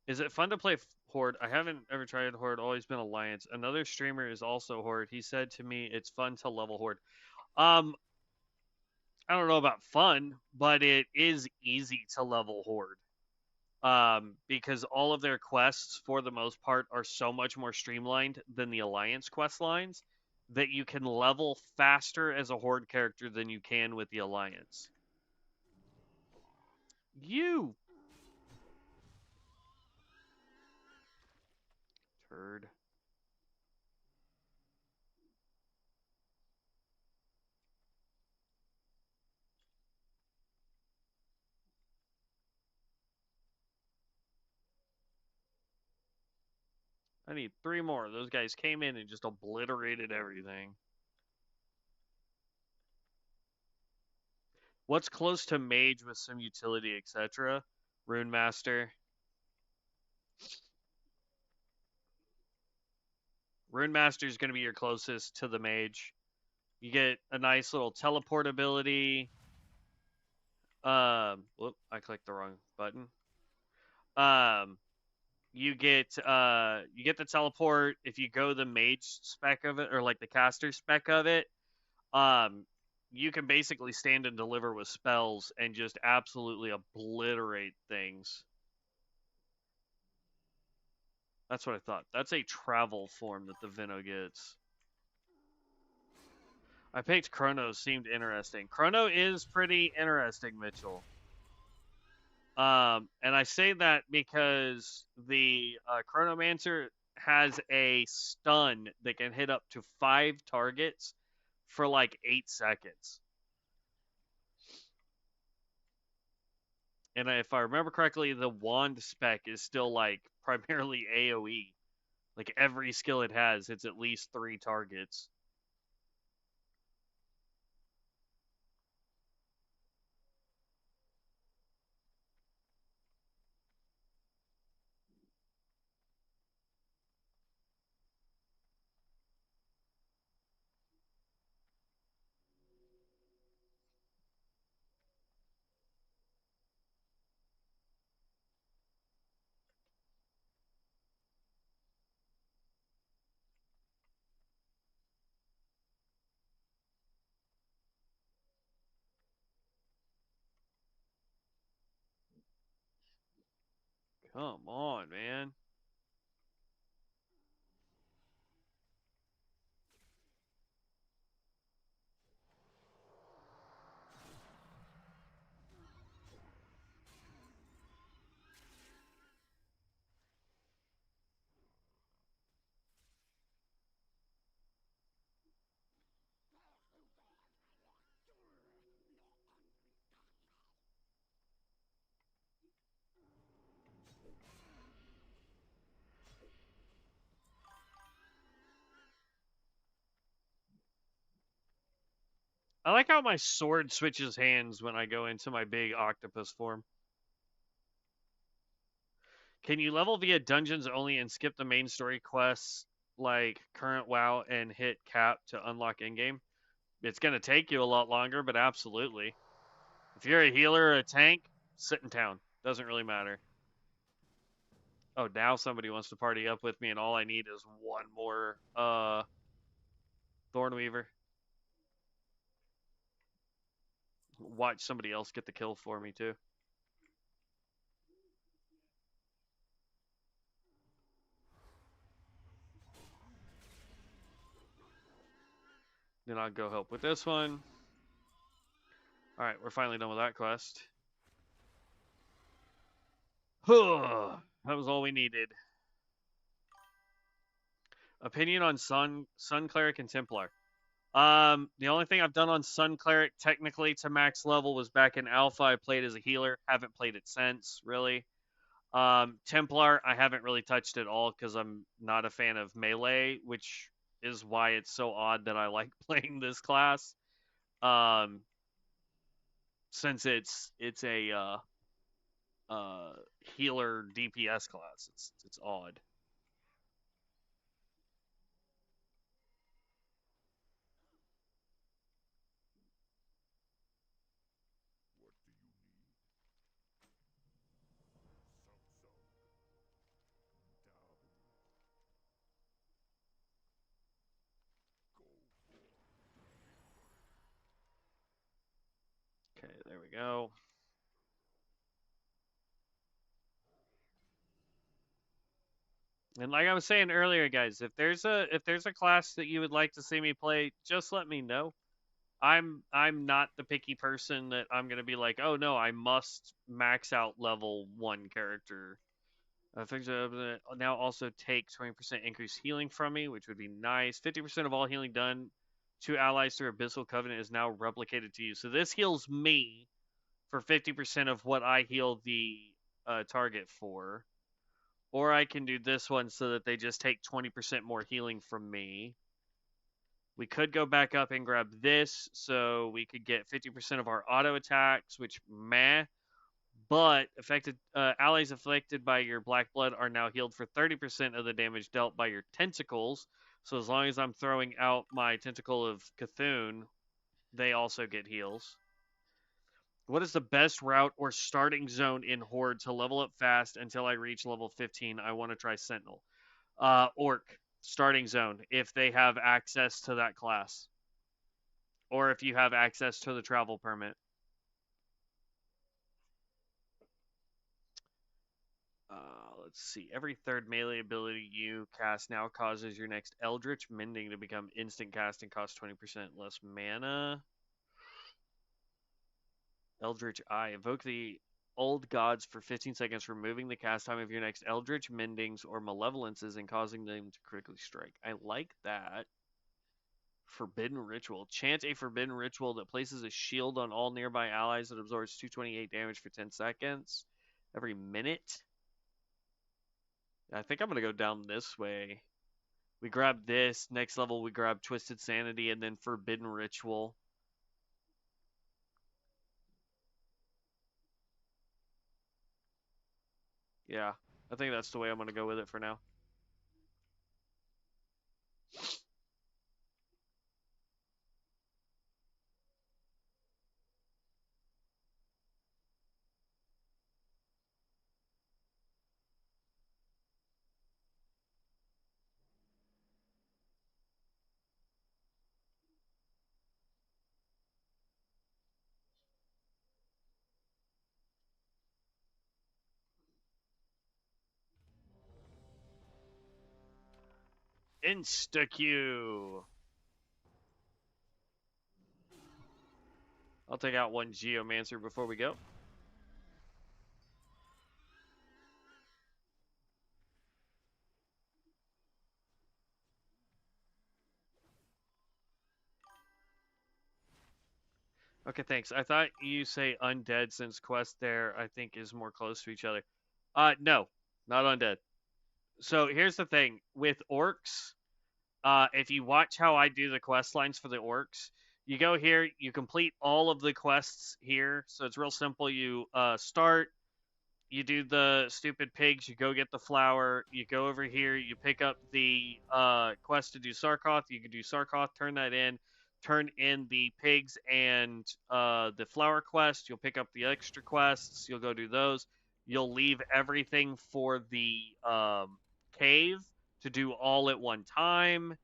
S1: Is it fun to play Horde? I haven't ever tried Horde, always been Alliance. Another streamer is also Horde. He said to me it's fun to level Horde. Um, I don't know about fun, but it is easy to level Horde. Because all of their quests, for the most part, are so much more streamlined than the Alliance quest lines that you can level faster as a Horde character than you can with the Alliance. You turd. I need three more. Those guys came in and just obliterated everything. What's close to mage with some utility, etc.? Rune Master. Rune Master is going to be your closest to the mage. You get a nice little teleport ability. Whoop, I clicked the wrong button. Um, you get the teleport if you go the mage spec of it or like the caster spec of it. Um, you can basically stand and deliver with spells and just absolutely obliterate things. That's what I thought. That's a travel form that the Vino gets. I picked Chrono, seemed interesting. Chrono is pretty interesting, Mitchell. And I say that because the Chronomancer has a stun that can hit up to 5 targets for like 8 seconds. And if I remember correctly, the wand spec is still like primarily AoE. Like every skill it has hits at least 3 targets. Come on, man. I like how my sword switches hands when I go into my big octopus form. Can you level via dungeons only and skip the main story quests like current WoW and hit cap to unlock in-game? It's going to take you a lot longer, but absolutely. If you're a healer or a tank, sit in town. Doesn't really matter. Oh, now somebody wants to party up with me, and all I need is one more Thornweaver. Watch somebody else get the kill for me, too. Then I'll go help with this one. Alright, we're finally done with that quest. That was all we needed. Opinion on Sun Cleric and Templar. The only thing I've done on Sun Cleric technically to max level was back in Alpha. I played as a healer. Haven't played it since, really. Templar, I haven't really touched at all because I'm not a fan of melee, which is why it's so odd that I like playing this class. Since it's a healer DPS class, it's odd. Okay, there we go. And like I was saying earlier, guys, if there's a class that you would like to see me play, just let me know. I'm not the picky person that I'm gonna be like, oh no, I must max out level 1 character. Things now also take 20% increased healing from me, which would be nice. 50% of all healing done to allies through Abyssal Covenant is now replicated to you. So this heals me for 50% of what I heal the target for. Or I can do this one so that they just take 20% more healing from me. We could go back up and grab this, so we could get 50% of our auto attacks, which meh. But allies afflicted by your black blood are now healed for 30% of the damage dealt by your tentacles. So as long as I'm throwing out my tentacle of Cthulhu, they also get heals. What is the best route or starting zone in Horde to level up fast until I reach level 15? I want to try Sentinel. Orc, starting zone, if they have access to that class. Or if you have access to the travel permit. Let's see. Every third melee ability you cast now causes your next Eldritch Mending to become instant cast and cost 20% less mana. Eldritch Eye. Evoke the old gods for 15 seconds, removing the cast time of your next Eldritch Mendings or Malevolences and causing them to critically strike. I like that. Forbidden Ritual. Chant a Forbidden Ritual that places a shield on all nearby allies that absorbs 228 damage for 10 seconds every minute. I think I'm going to go down this way. We grab this. Next level, we grab Twisted Sanity and then Forbidden Ritual. Yeah, I think that's the way I'm going to go with it for now. Insta-Q. I'll take out one Geomancer before we go. Okay, thanks. I thought you say undead since quest there, I think, is more close to each other. No, not undead. So here's the thing with orcs. If you watch how I do the quest lines for the orcs, You go here, you complete all of the quests here. So it's real simple. You start, you do the stupid pigs, you go get the flower, you go over here, you pick up the quest to do Sarkoth, you can do Sarkoth, turn in the pigs and the flower quest, you'll pick up the extra quests, you'll go do those, you'll leave everything for the cave to do all at one time.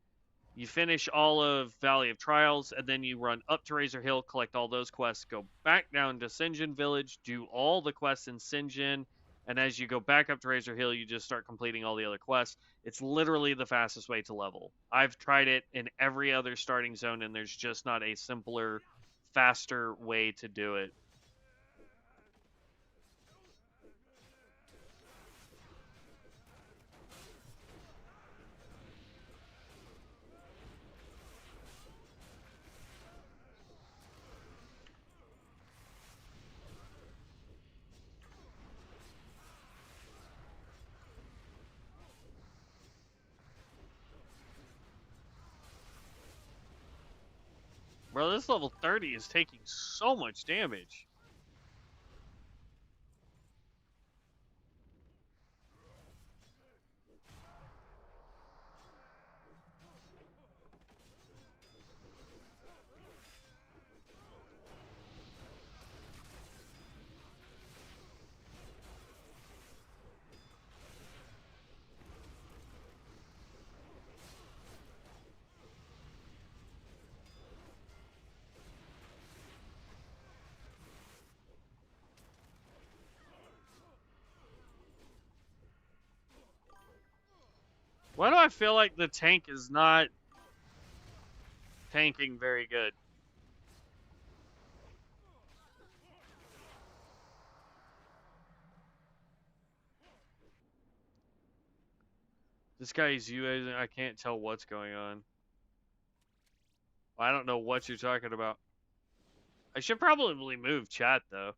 S1: You finish all of Valley of Trials, and then you run up to Razor Hill, collect all those quests, go back down to Sinjin Village, do all the quests in Sinjin, and as you go back up to Razor Hill, you just start completing all the other quests. It's literally the fastest way to level. I've tried it in every other starting zone, and there's just not a simpler, faster way to do it. Bro, this level 30 is taking so much damage. Why do I feel like the tank is not tanking very good? This guy's using. I can't tell what's going on. I don't know what you're talking about. I should probably move chat though.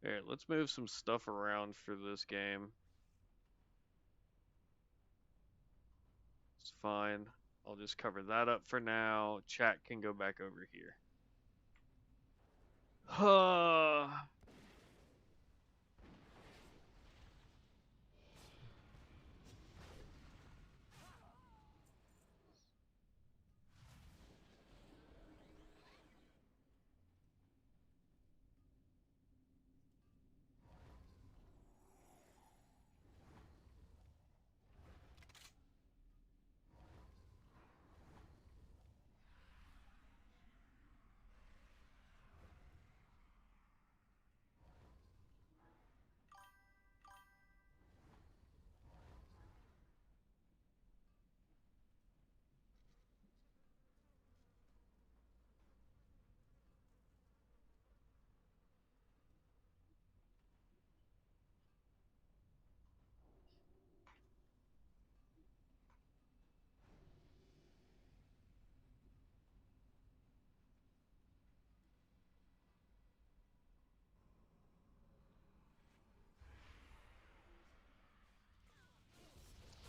S1: Here, let's move some stuff around for this game. It's fine. I'll just cover that up for now. Chat can go back over here.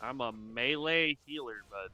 S1: I'm a melee healer, bud.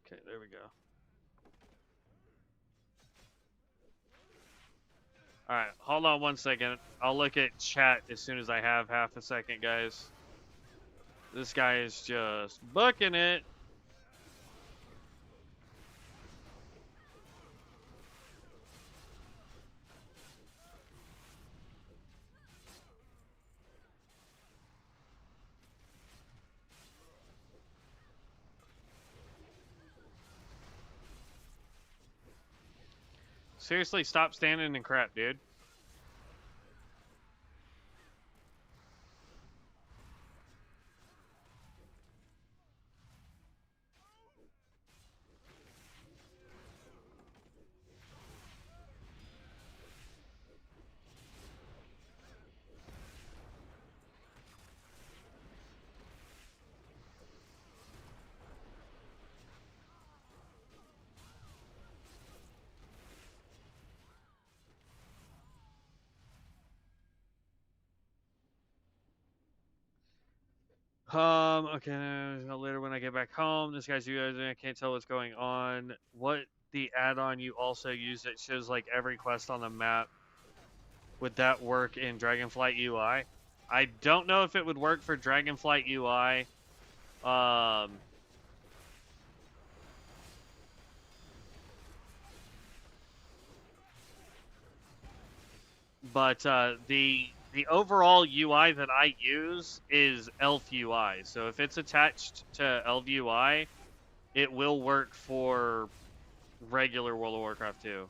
S1: Okay, there we go. Alright, hold on one second. I'll look at chat as soon as I have half a second, guys. This guy is just booking it. Seriously, stop standing and crap, dude. Okay, later when I get back home, this guy's I can't tell what's going on. What the add-on you also use that shows like every quest on the map, would that work in Dragonflight UI? I don't know if it would work for Dragonflight UI. But the overall UI that I use is Elf UI. So if it's attached to Elf UI, it will work for regular World of Warcraft 2.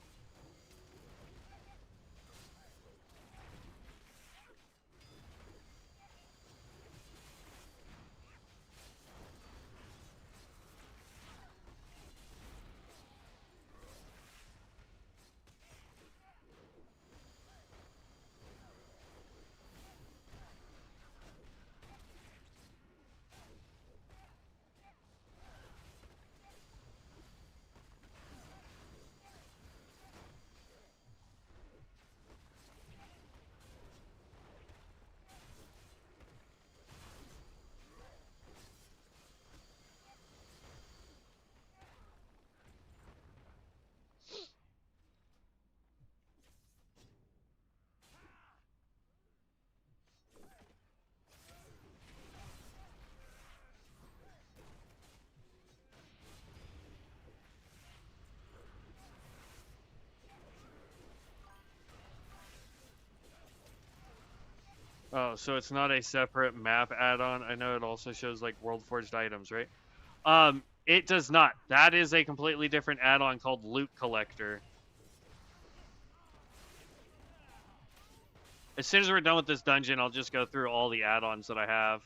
S1: Oh, so it's not a separate map add-on. I know it also shows like World Forged items, right? It does not. That is a completely different add-on called Loot Collector. As soon as we're done with this dungeon, I'll just go through all the add-ons that I have.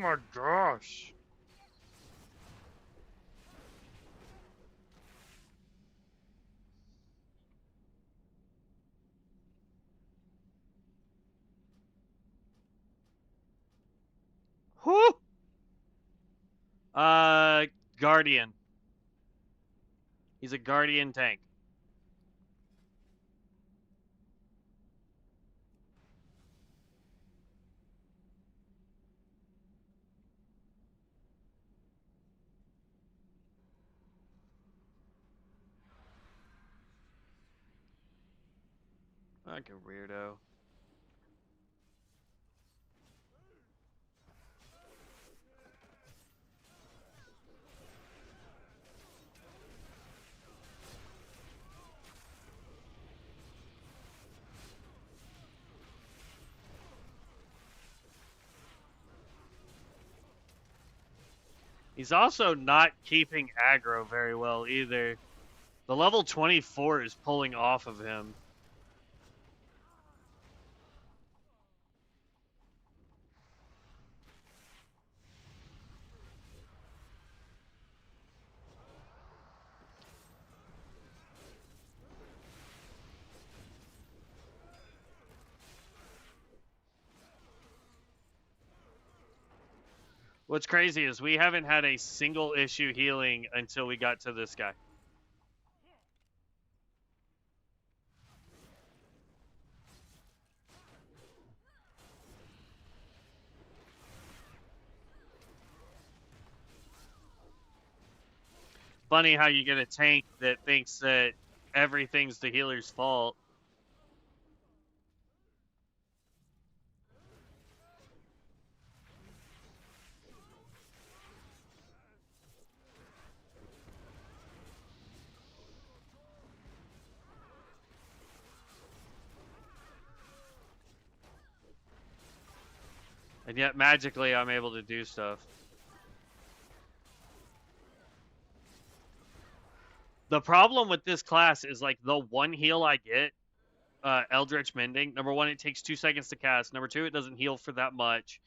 S1: my gosh. Whew. Guardian. He's a Guardian tank. Like a weirdo. He's also not keeping aggro very well either. The level 24 is pulling off of him. What's crazy is we haven't had a single issue healing until we got to this guy. Funny how you get a tank that thinks that everything's the healer's fault. And yet magically I'm able to do stuff. The problem with this class is like the one heal I get, Eldritch Mending. Number one, it takes 2 seconds to cast. Number two, it doesn't heal for that much.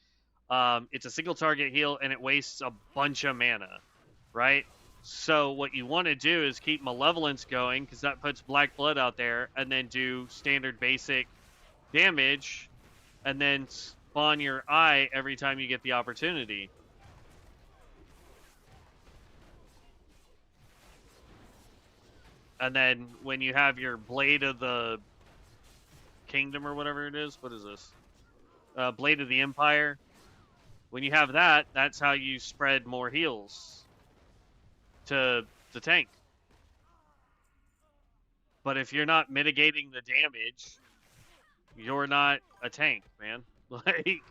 S1: It's a single target heal and it wastes a bunch of mana, right? So what you want to do is keep Malevolence going because that puts Black Blood out there, and then do standard basic damage, and then spawn your eye every time you get the opportunity. And then when you have your Blade of the Kingdom or whatever it is, what is this? Blade of the Empire. When you have that, that's how you spread more heals to the tank. But if you're not mitigating the damage, you're not a tank, man. Like,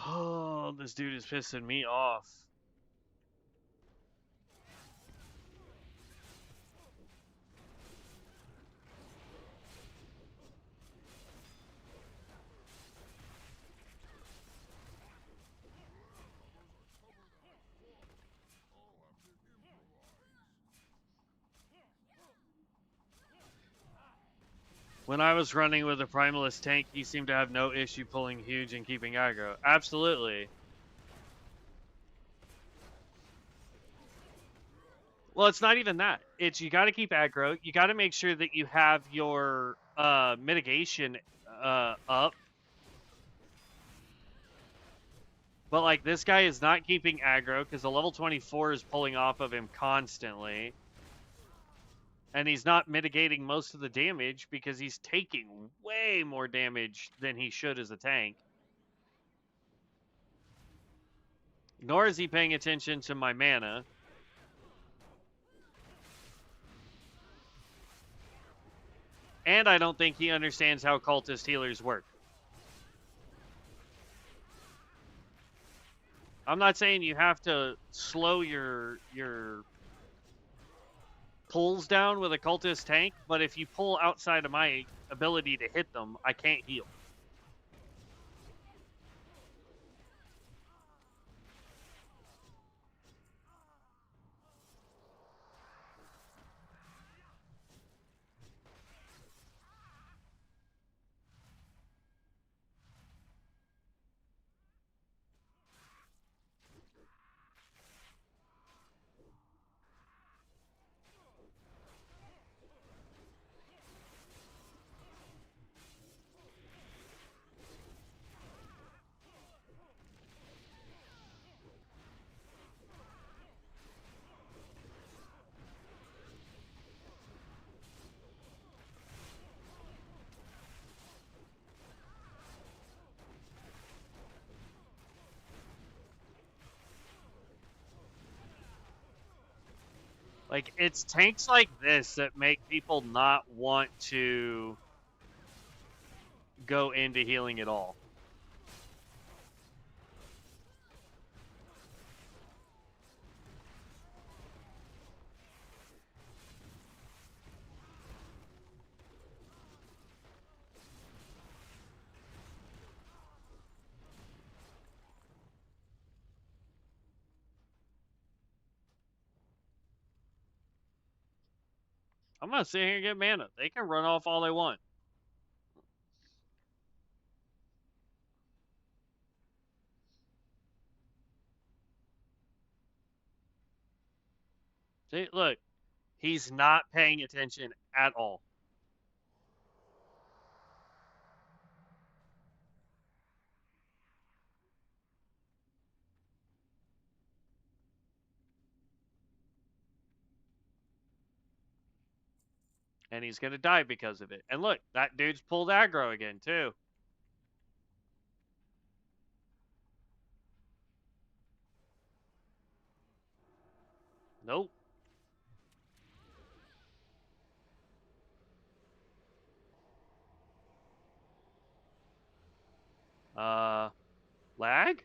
S1: oh, this dude is pissing me off. When I was running with a Primalist tank, he seemed to have no issue pulling huge and keeping aggro. Absolutely. Well, it's not even that. It's you got to keep aggro. You got to make sure that you have your mitigation up. But like this guy is not keeping aggro because the level 24 is pulling off of him constantly. And he's not mitigating most of the damage because he's taking way more damage than he should as a tank. Nor is he paying attention to my mana. And I don't think he understands how cultist healers work. I'm not saying you have to slow your pulls down with a cultist tank, but if you pull outside of my ability to hit them, I can't heal. Like, it's tanks like this that make people not want to go into healing at all. I'm gonna sit here and get mana. They can run off all they want. See, look, he's not paying attention at all. And he's gonna die because of it. And look, that dude's pulled aggro again, too. Nope. Lag?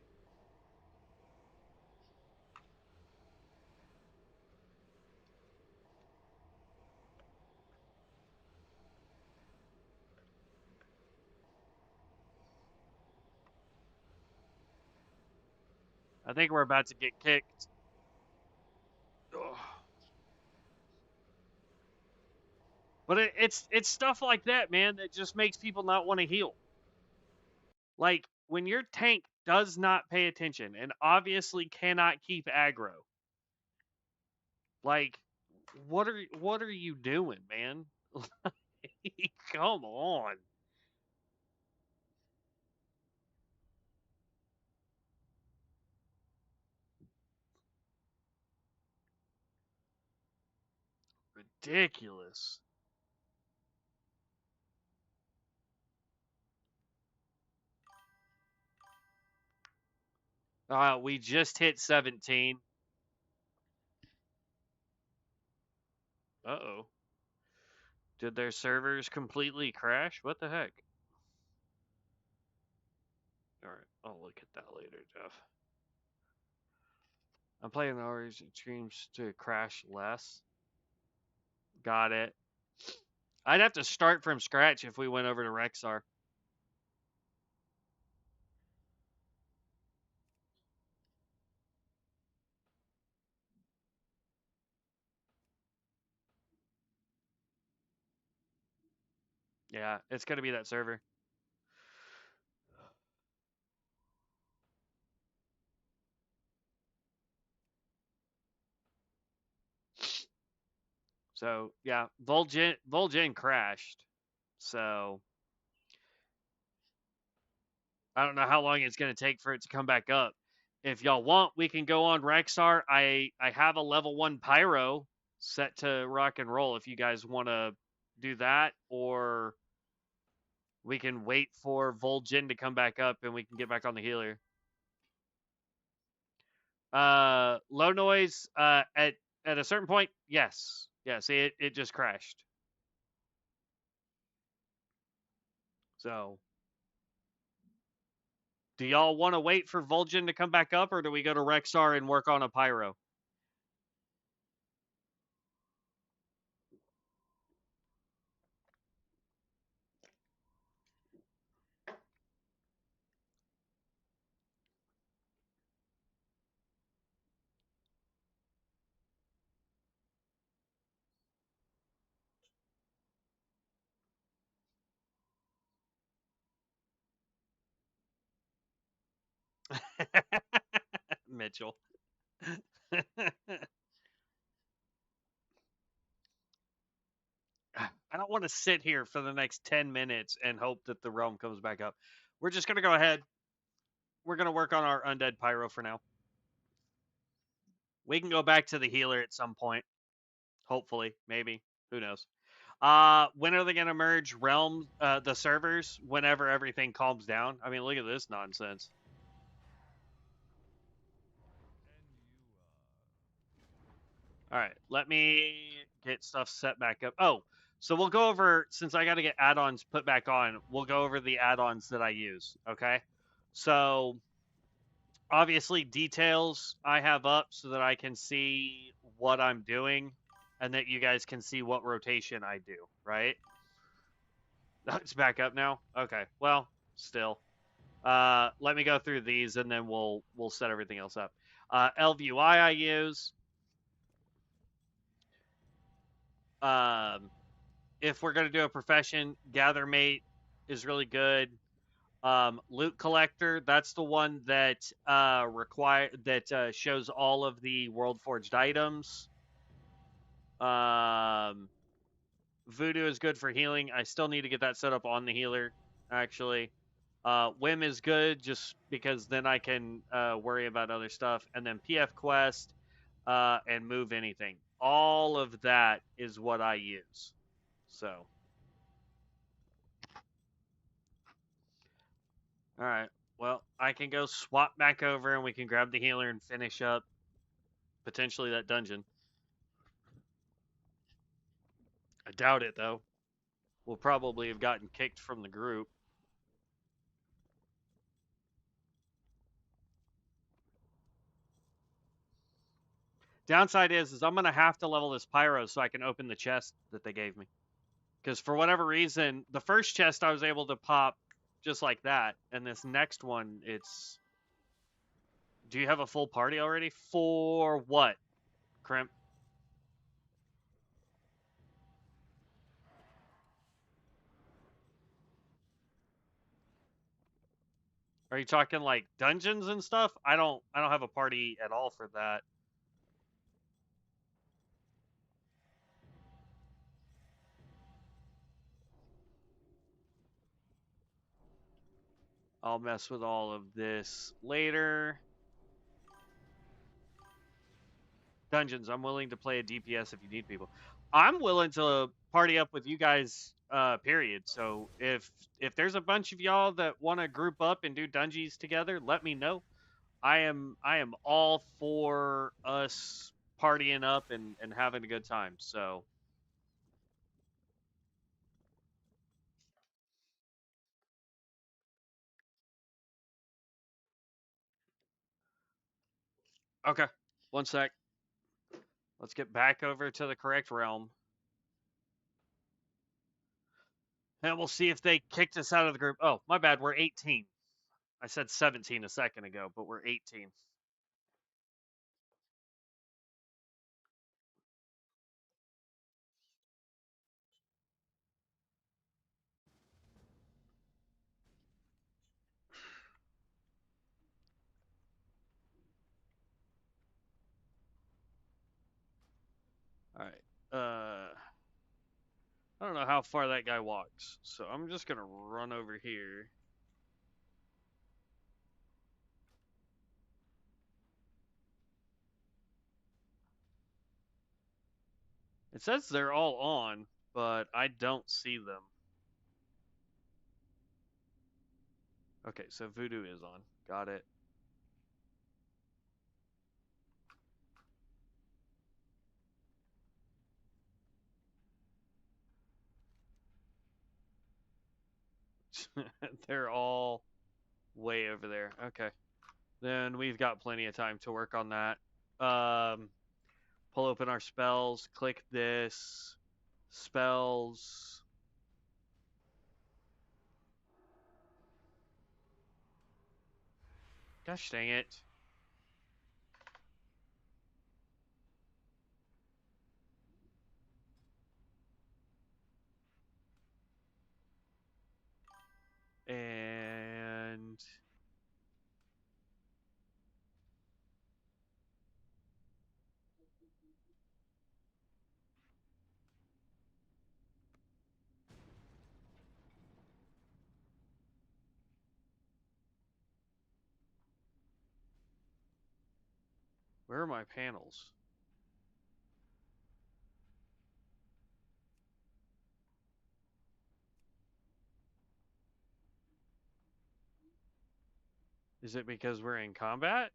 S1: I think we're about to get kicked. Ugh. But it's stuff like that, man, that just makes people not want to heal. Like, when your tank does not pay attention and obviously cannot keep aggro, like, what are you doing, man? Come on. Ridiculous. We just hit 17. Uh-oh. Did their servers completely crash? What the heck? Alright, I'll look at that later, Jeff. I'm playing hours and streams to crash less. Got it. I'd have to start from scratch if we went over to Rexar. Yeah, it's gonna be that server. So yeah, Vol'jin crashed. So I don't know how long it's gonna take for it to come back up. If y'all want, we can go on Rexar. I have a level 1 pyro set to rock and roll if you guys want to do that, or we can wait for Vol'jin to come back up and we can get back on the healer. Low noise at a certain point, yes. Yeah, see it just crashed. So, do y'all want to wait for Vol'jin to come back up, or do we go to Rexar and work on a pyro? Mitchell. I don't want to sit here for the next 10 minutes and hope that the realm comes back up. We're just going to go ahead. We're going to work on our undead pyro for now. We can go back to the healer at some point. Hopefully, maybe. Who knows? When are they going to merge realm, the servers? Whenever everything calms down. I mean, look at this nonsense. All right, let me get stuff set back up. Oh, so we'll go over, since I got to get add-ons put back on, we'll go over the add-ons that I use, okay? So, obviously, details I have up so that I can see what I'm doing and that you guys can see what rotation I do, right? It's back up now? Okay, well, still. Let me go through these and then we'll set everything else up. LVUI I use. If we're going to do a profession, gather mate is really good. Loot collector, that's the one that shows all of the world forged items. Voodoo is good for healing. I still need to get that set up on the healer, actually. Whim is good just because then I can worry about other stuff. And then PF Quest and move anything. All of that is what I use. So. All right. Well, I can go swap back over and we can grab the healer and finish up potentially that dungeon. I doubt it, though. We'll probably have gotten kicked from the group. Downside is I'm going to have to level this pyro so I can open the chest that they gave me. Because for whatever reason, the first chest I was able to pop just like that. And this next one, it's... Do you have a full party already? For what, Crimp? Are you talking like dungeons and stuff? I don't have a party at all for that. I'll mess with all of this later. Dungeons, I'm willing to play a DPS if you need people. I'm willing to party up with you guys, period. So if there's a bunch of y'all that want to group up and do dungeons together, let me know. I am all for us partying up and having a good time. So okay, one sec. Let's get back over to the correct realm. And we'll see if they kicked us out of the group. Oh, my bad. We're 18. I said 17 a second ago, but we're 18. All right. I don't know how far that guy walks, so I'm just gonna run over here. It says they're all on, but I don't see them. Okay, so Voodoo is on. Got it. They're all way over there. Okay. Then we've got plenty of time to work on that. Um, pull open our spells, click this, spells. Gosh dang it. And where are my panels? Is it because we're in combat?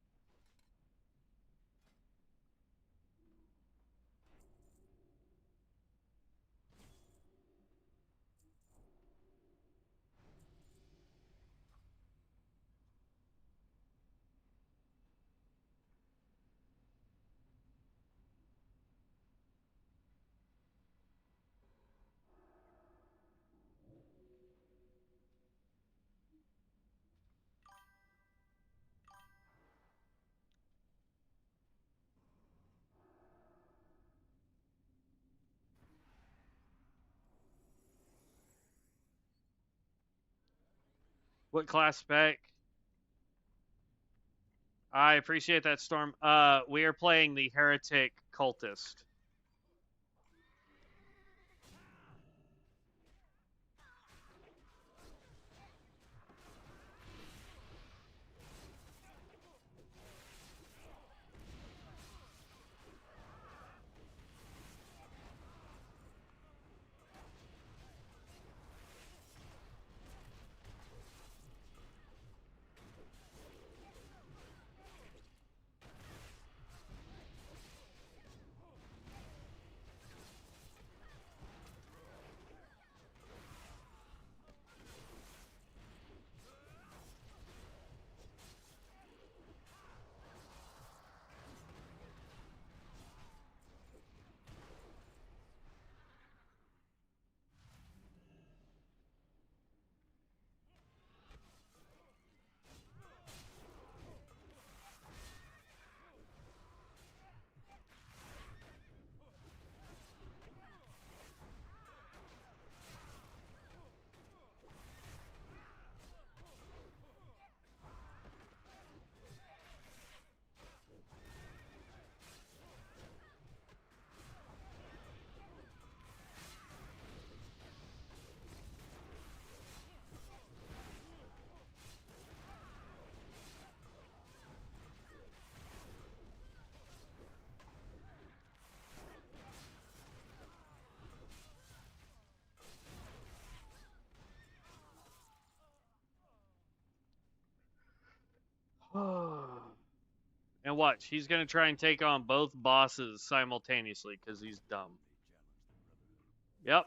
S1: What class spec? I appreciate that, Storm. We are playing the Heretic Cultist. And watch, he's gonna try and take on both bosses simultaneously because he's dumb. Yep.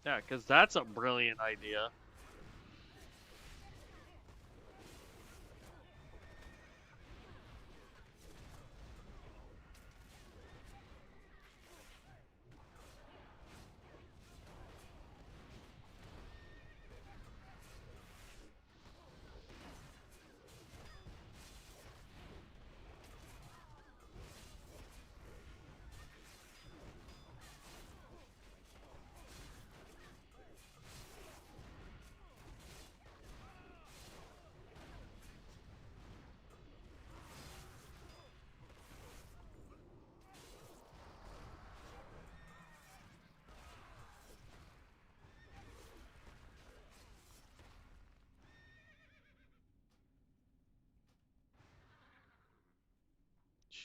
S1: Yeah, because that's a brilliant idea.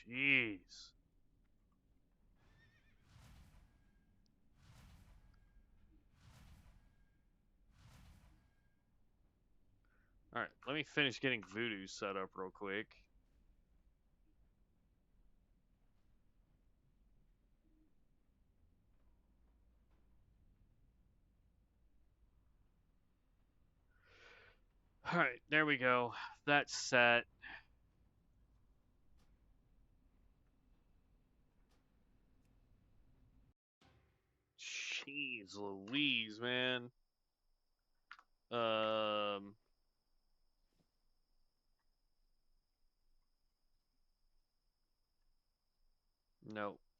S1: Jeez. Alright, let me finish getting Voodoo set up real quick. Alright, there we go. That's set. Jeez Louise, man. No.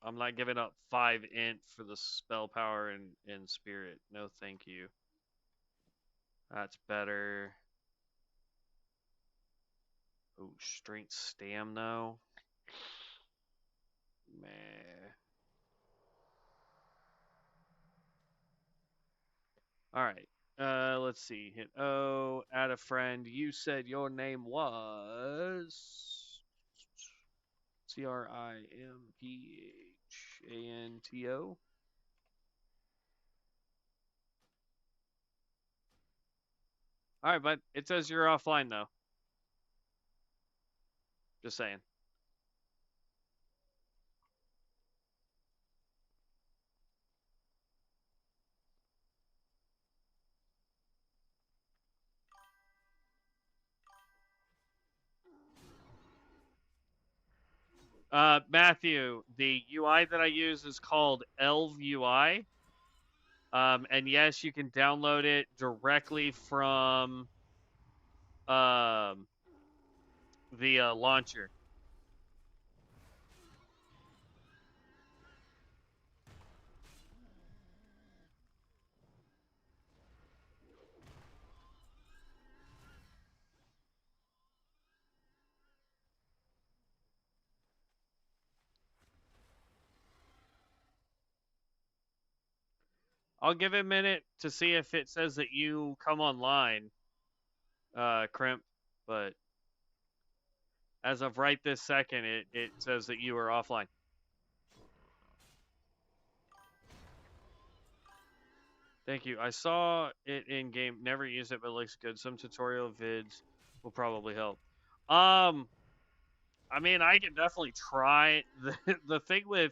S1: I'm not giving up 5 int for the spell power and spirit. No, thank you. That's better. Oh, strength stam though. Meh. Alright. Let's see. Hit O. Add a friend. You said your name was CRIMPHANTO. Alright, but it says you're offline though. Just saying. Matthew, the UI that I use is called Elv UI. And yes, you can download it directly from the launcher. I'll give it a minute to see if it says that you come online, Crimp, but as of right this second, it says that you are offline. Thank you. I saw it in game. Never used it, but it looks good. Some tutorial vids will probably help. I mean, I can definitely try. The thing with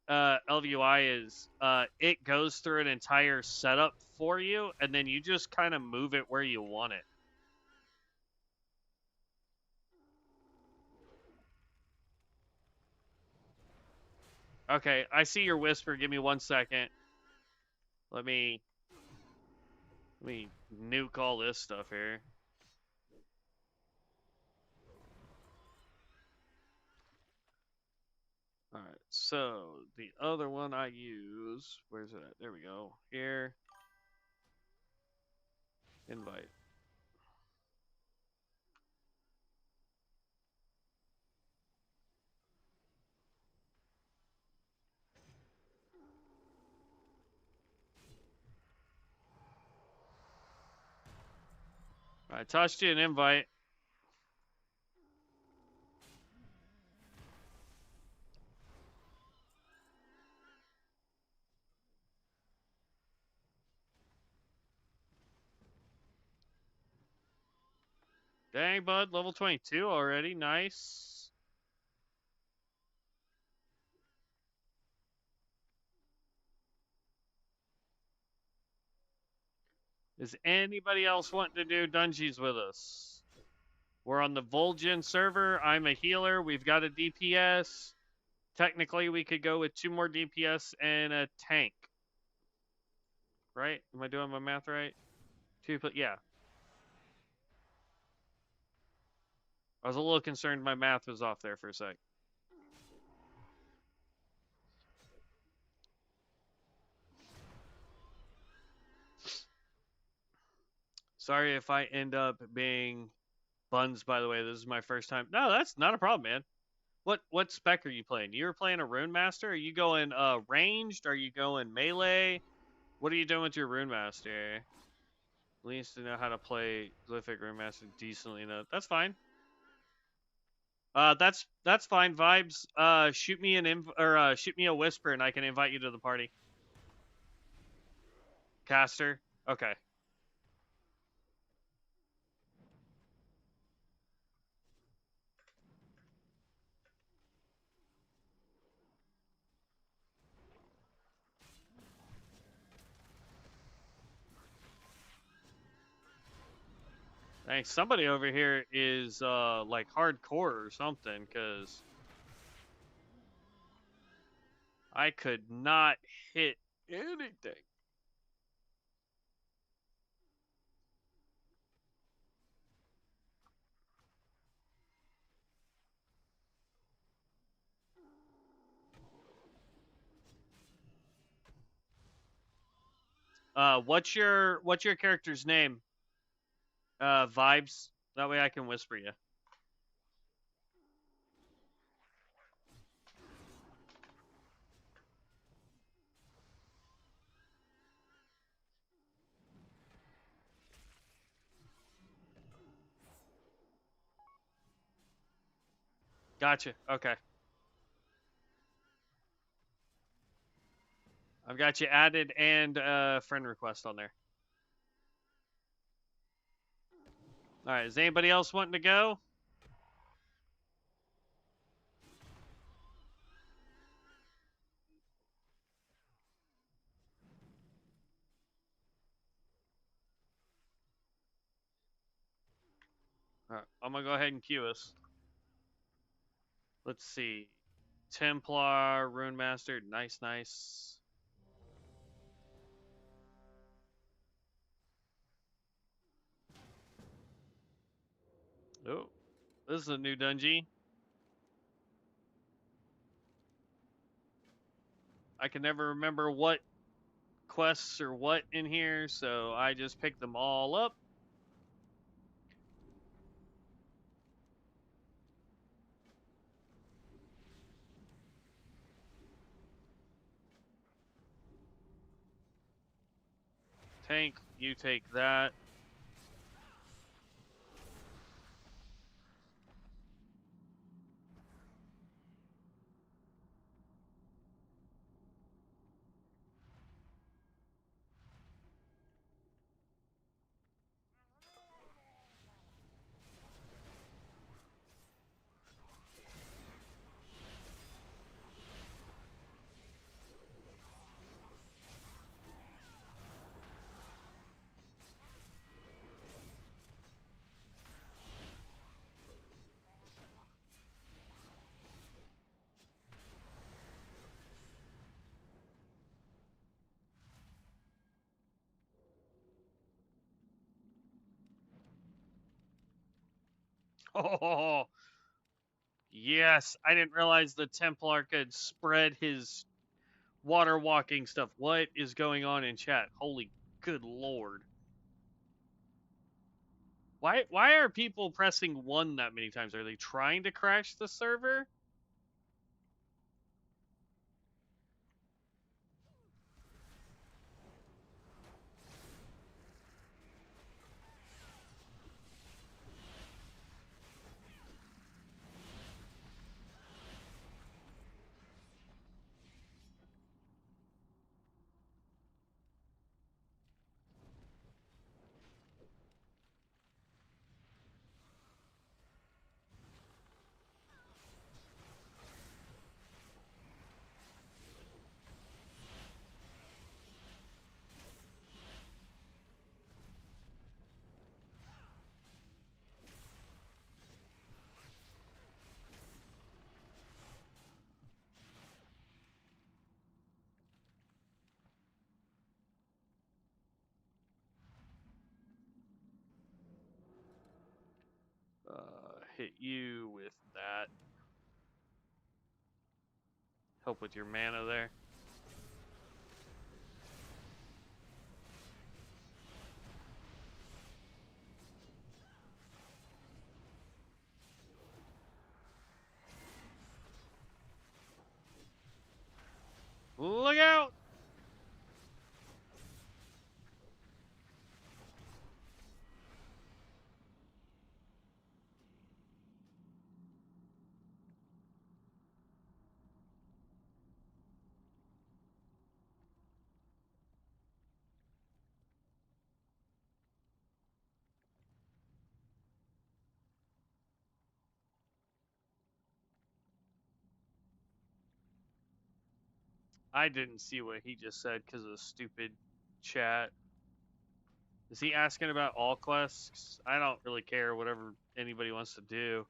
S1: LVUI is it goes through an entire setup for you, and then you just kind of move it where you want it. Okay, I see your whisper. Give me 1 second. Let me nuke all this stuff here. Alright, so the other one I use, where's it at? There we go. Here. Invite. I tossed you an invite. Dang, bud, level 22 already. Nice. Is anybody else wanting to do dungeons with us? We're on the Vol'jin server. I'm a healer. We've got a DPS. Technically, we could go with 2 more DPS and a tank. Right? Am I doing my math right? 2, yeah. I was a little concerned my math was off there for a sec. Sorry if I end up being Buns, by the way. This is my first time. No, that's not a problem, man. What spec are you playing? You were playing a Rune Master? Are you going ranged? Are you going melee? What are you doing with your Rune Master? Needs to know how to play Glyphic Rune Master decently enough. That's fine. That's fine. Vibes. Shoot me shoot me a whisper, and I can invite you to the party. Caster. Okay. Thanks. Somebody over here is like hardcore or something, cause I could not hit anything. What's your character's name? Vibes. That way I can whisper you. Gotcha. Okay. I've got you added and friend request on there. All right. Is anybody else wanting to go? All right. I'm gonna go ahead and queue us. Let's see. Templar, Rune Master. Nice, nice. Oh, this is a new dungeon. I can never remember what quests or what in here, so I just picked them all up. Tank, you take that. Oh, yes. I didn't realize the Templar could spread his water walking stuff. What is going on in chat? Holy good lord. Why are people pressing 1 that many times? Are they trying to crash the server? Hit you with that. Help with your mana there. Look out! I didn't see what he just said because of stupid chat. Is he asking about all quests? I don't really care, whatever anybody wants to do.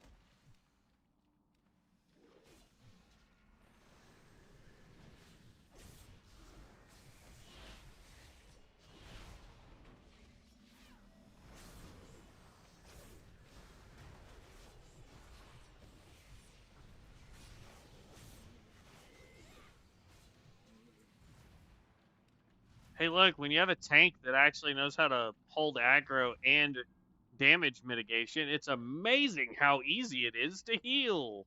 S1: Hey, look, when you have a tank that actually knows how to hold aggro and damage mitigation, it's amazing how easy it is to heal.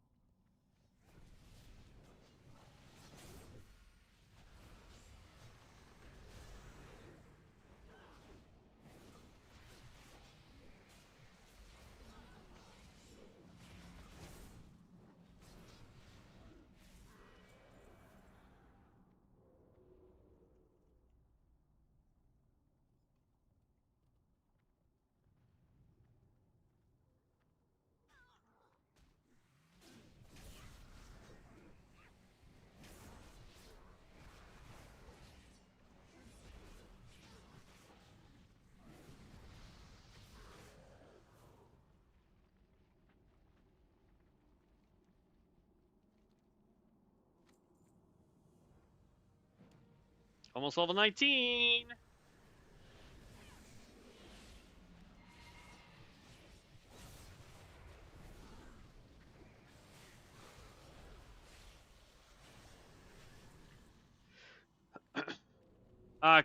S1: Almost level 19.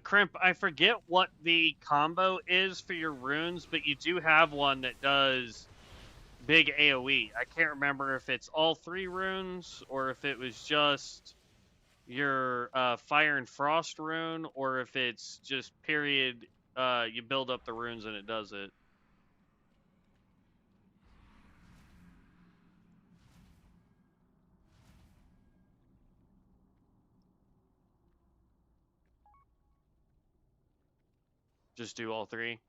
S1: Crimp, I forget what the combo is for your runes, but you do have one that does big AoE. I can't remember if it's all 3 runes or if it was just your fire and frost rune, or if it's just period. You build up the runes and it does it. Just do all 3.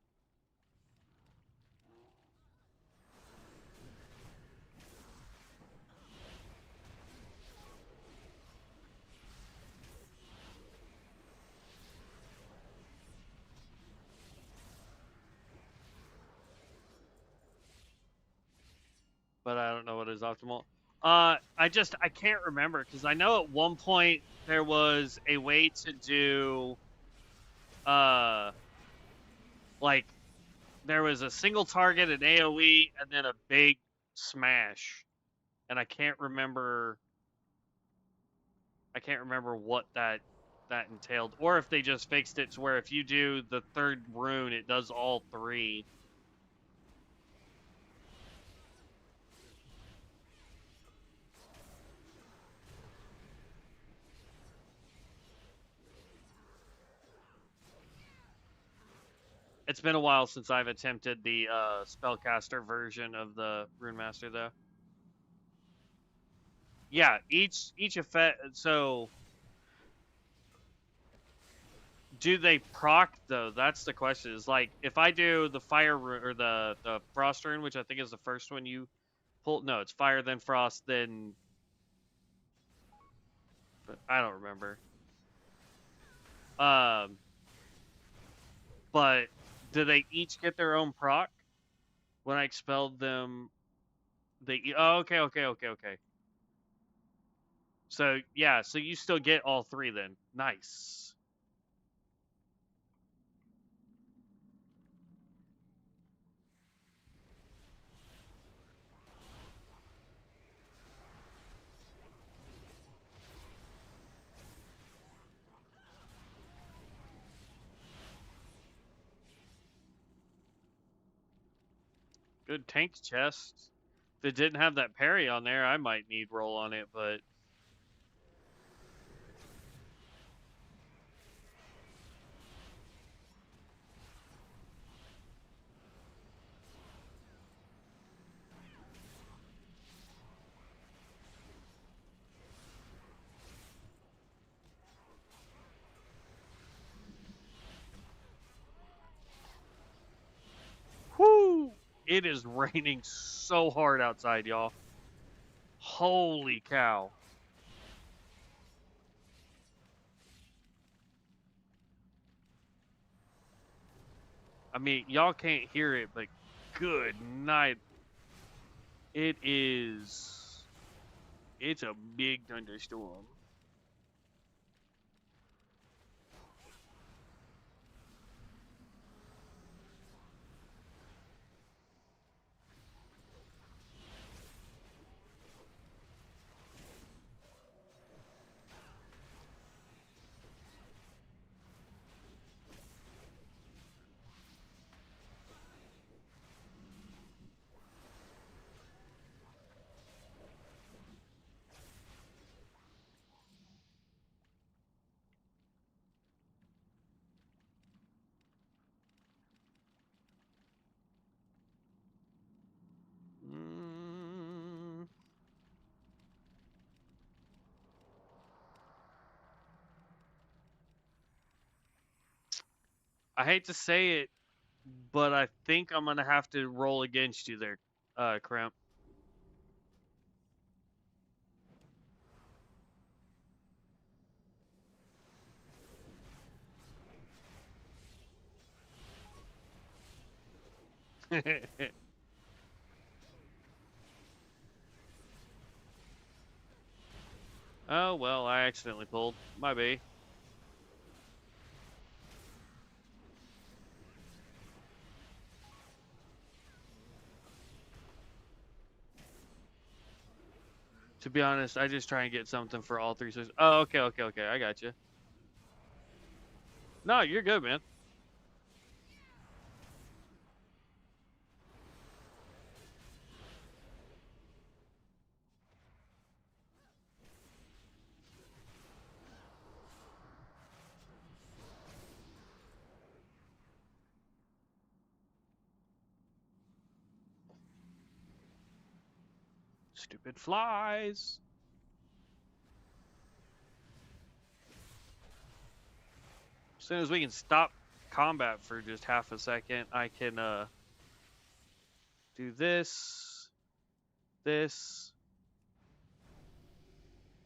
S1: But I don't know what is optimal. I can't remember because I know at one point there was a way to do uh like there was a single target, an AoE, and then a big smash, and I can't remember what that entailed, or if they just fixed it to where if you do the 3rd rune, it does all 3. It's been a while since I've attempted the spellcaster version of the rune master, though. Yeah, each effect. So, do they proc though? That's the question. Is like if I do the fire rune or the frost rune, which I think is the first one you pull. No, it's fire then frost then. But I don't remember. Um, but do they each get their own proc? When I expelled them, oh, okay. So yeah, so you still get all 3 then. Nice. Good tank chest. If it didn't have that parry on there, I might need roll on it, but whoo! It is raining so hard outside, y'all. Holy cow. I mean, y'all can't hear it, but good night. It is. It's a big thunderstorm. Mm. I hate to say it, but I think I'm gonna have to roll against you there, Cramp. Oh well, I accidentally pulled. My bad. To be honest, I just try and get something for all three sisters. Oh, okay. I got you. No, you're good, man. Stupid flies. As soon as we can stop combat for just half a second, I can do this, this,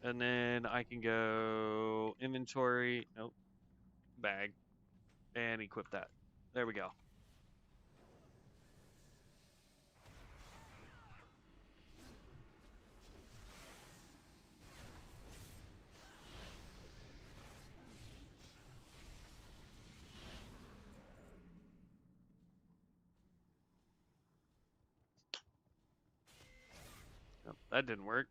S1: and then I can go inventory, nope, bag, and equip that. There we go. Nope, that didn't work.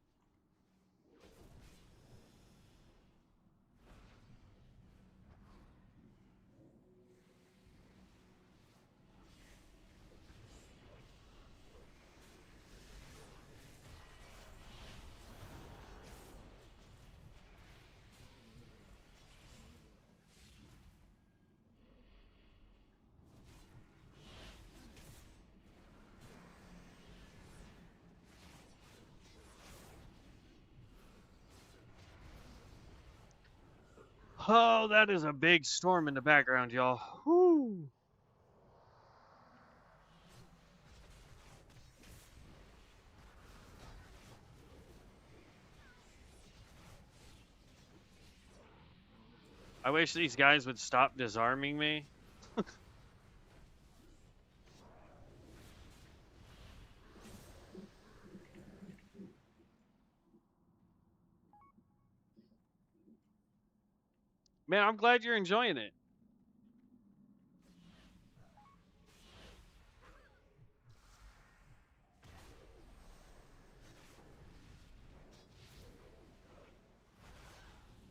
S1: Oh, that is a big storm in the background, y'all. Whoo. I wish these guys would stop disarming me. Man, I'm glad you're enjoying it.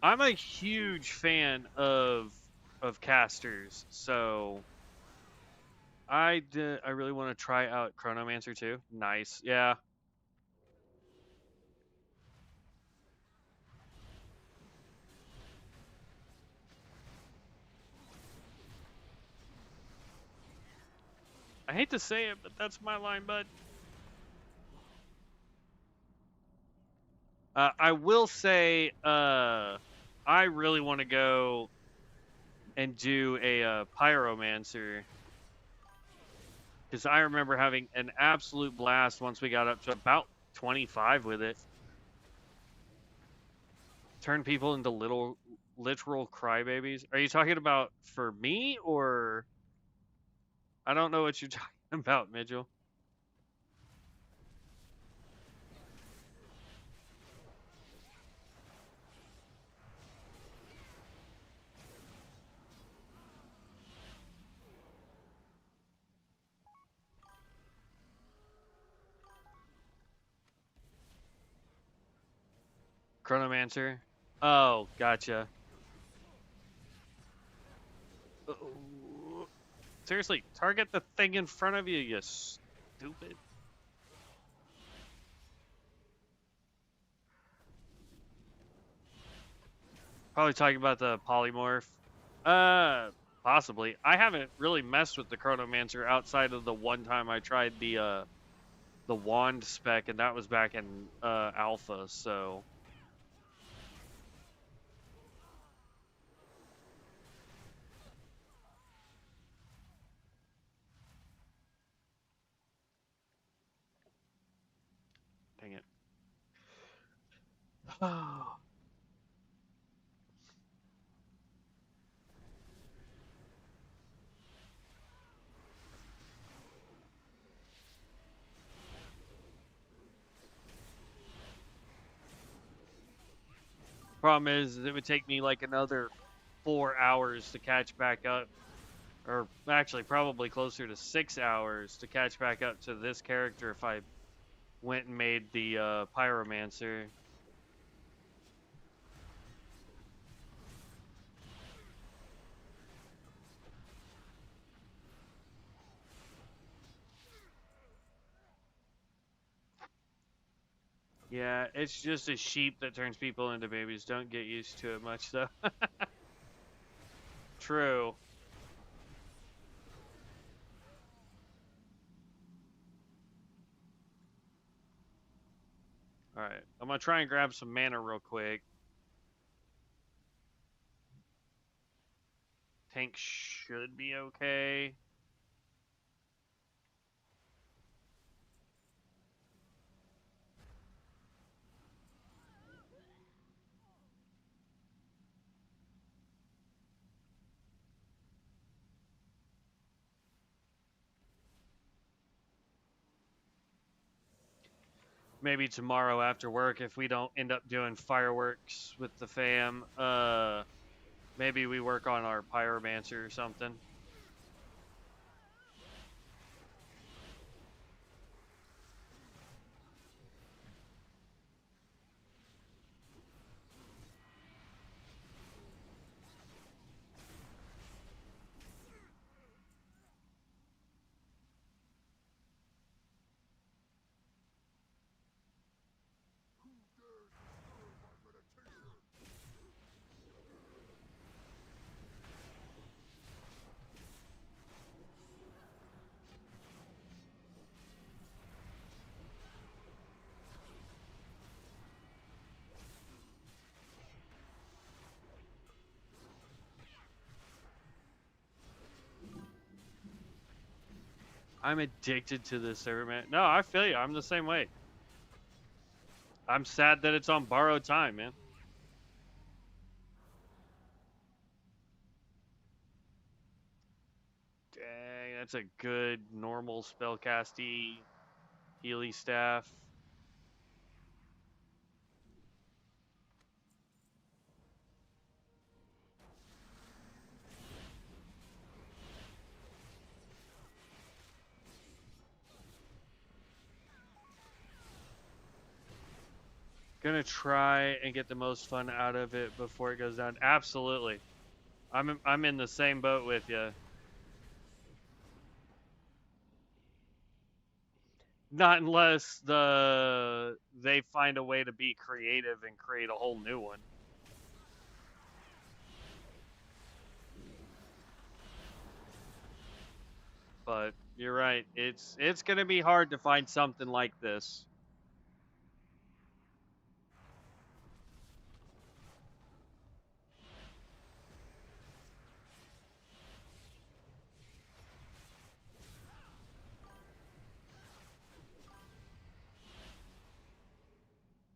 S1: I'm a huge fan of casters, so I really want to try out Chronomancer too. Nice. Yeah. I hate to say it, but that's my line, bud. I will say, I really want to go and do a pyromancer because I remember having an absolute blast once we got up to about 25 with it. Turn people into literal crybabies. Are you talking about for me or? I don't know what you're talking about, Mitchell. Chronomancer. Oh, gotcha. Seriously, target the thing in front of you, you stupid. Probably talking about the polymorph. Possibly. I haven't really messed with the Chronomancer outside of the one time I tried the wand spec, and that was back in alpha, so dang it. Problem is, it would take me like another 4 hours to catch back up, or actually probably closer to 6 hours to catch back up to this character if I went and made the pyromancer. Yeah, it's just a sheep that turns people into babies. Don't get used to it much, though. True. Alright, I'm gonna try and grab some mana real quick. Tank should be okay. Maybe tomorrow after work, if we don't end up doing fireworks with the fam, maybe we work on our pyromancer or something. I'm addicted to this server, man. No, I feel you. I'm the same way. I'm sad that it's on borrowed time, man. Dang, that's a good normal spellcasty Healy staff. Gonna try and get the most fun out of it before it goes down. Absolutely. I'm in the same boat with you. Not unless they find a way to be creative and create a whole new one. But you're right. It's gonna be hard to find something like this.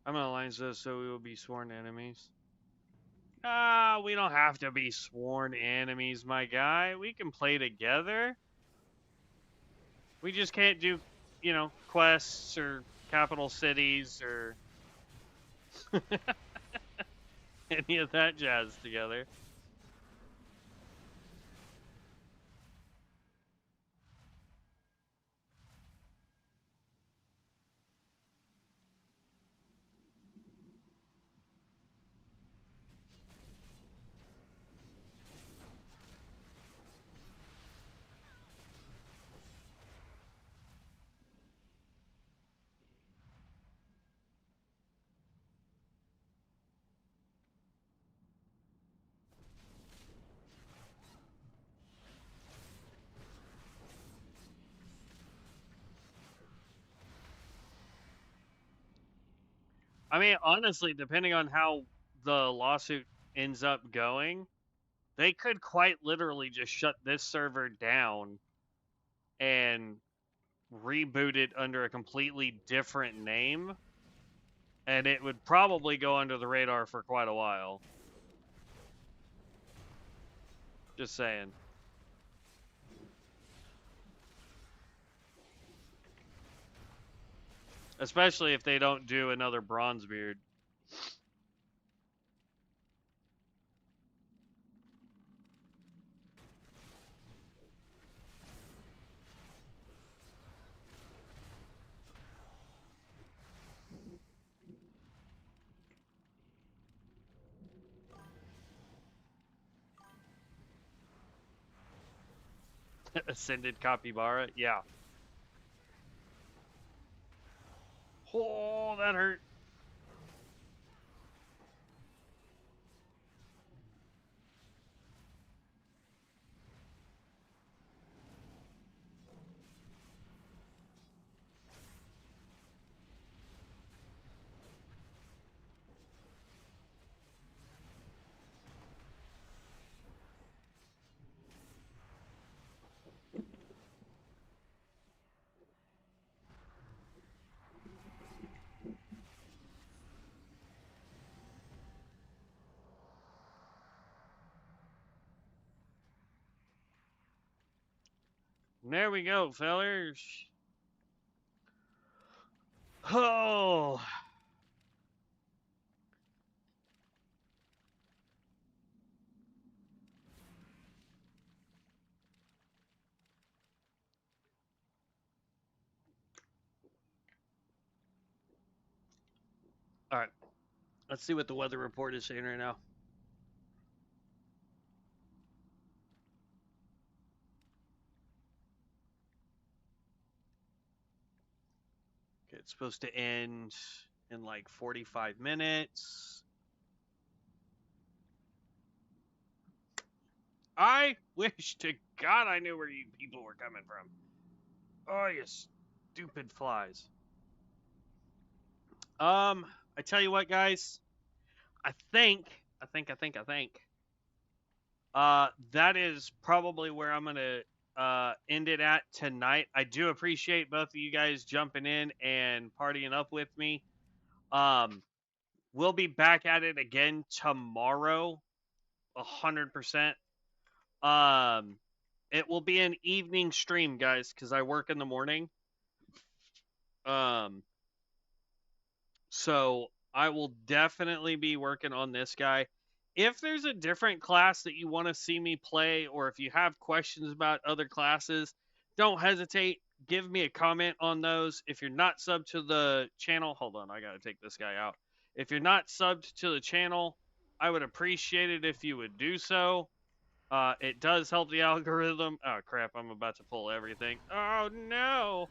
S1: I'm gonna align this so we will be sworn enemies. Ah, we don't have to be sworn enemies, my guy. We can play together. We just can't do, quests or capital cities or any of that jazz together. I mean, honestly, depending on how the lawsuit ends up going, they could quite literally just shut this server down and reboot it under a completely different name, and it would probably go under the radar for quite a while. Just saying. Especially if they don't do another Bronzebeard. Ascended Capybara? Yeah. Oh, that hurt. There we go, fellers. Oh. All right. Let's see what the weather report is saying right now. Okay, it's supposed to end in like 45 minutes. I wish to God I knew where you people were coming from. Oh, you stupid flies. I tell you what, guys. I think. That is probably where I'm gonna end it at tonight. I do appreciate both of you guys jumping in and partying up with me. We'll be back at it again tomorrow, 100%. It will be an evening stream, guys, because I work in the morning. Um, so I will definitely be working on this guy. If there's a different class that you want to see me play, or if you have questions about other classes, don't hesitate. Give me a comment on those. If you're not subbed to the channel, hold on, I got to take this guy out. If you're not subbed to the channel, I would appreciate it if you would do so. It does help the algorithm. Oh, crap, I'm about to pull everything. Oh, no.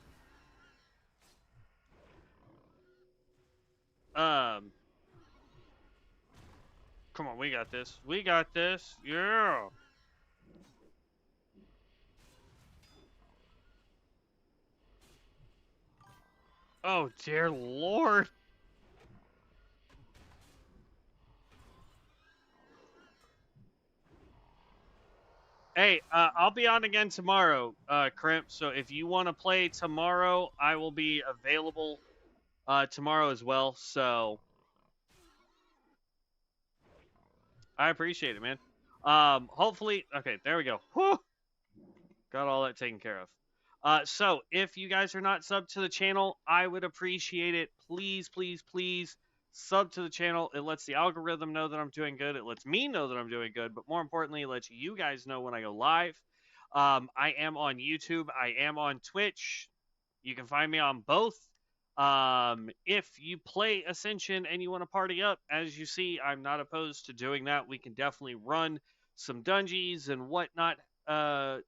S1: Um, Come on, we got this. We got this. Yeah. Oh, dear Lord. Hey, I'll be on again tomorrow, Crimp. So if you want to play tomorrow, I will be available tomorrow as well. So I appreciate it, man. Hopefully, okay, there we go. Whew, got all that taken care of. So if you guys are not subbed to the channel, I would appreciate it. Please, please, please sub to the channel. It lets the algorithm know that I'm doing good. It lets me know that I'm doing good. But more importantly, it lets you guys know when I go live. I am on YouTube. I am on Twitch. You can find me on both. If you play Ascension and you want to party up, as you see, I'm not opposed to doing that. We can definitely run some dungeons and whatnot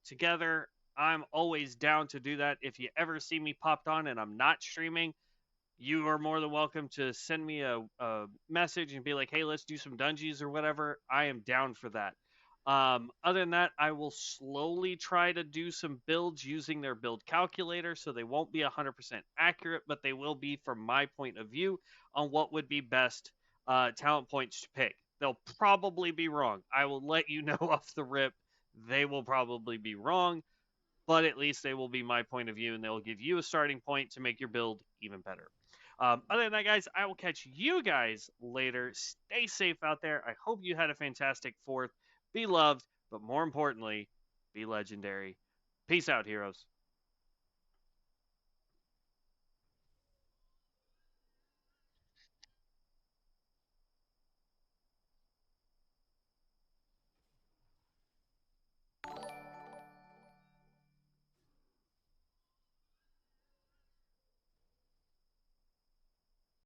S1: together. I'm always down to do that. If you ever see me popped on and I'm not streaming, you are more than welcome to send me a message and be like, hey, let's do some dungeons or whatever. I am down for that. Other than that, I will slowly try to do some builds using their build calculator, so they won't be 100% accurate, but they will be from my point of view on what would be best talent points to pick. They'll probably be wrong. I will let you know off the rip. They will probably be wrong, but at least they will be my point of view, and they'll give you a starting point to make your build even better. Other than that, guys, I will catch you guys later. Stay safe out there. I hope you had a fantastic 4th. Be loved, but more importantly, be legendary. Peace out, heroes.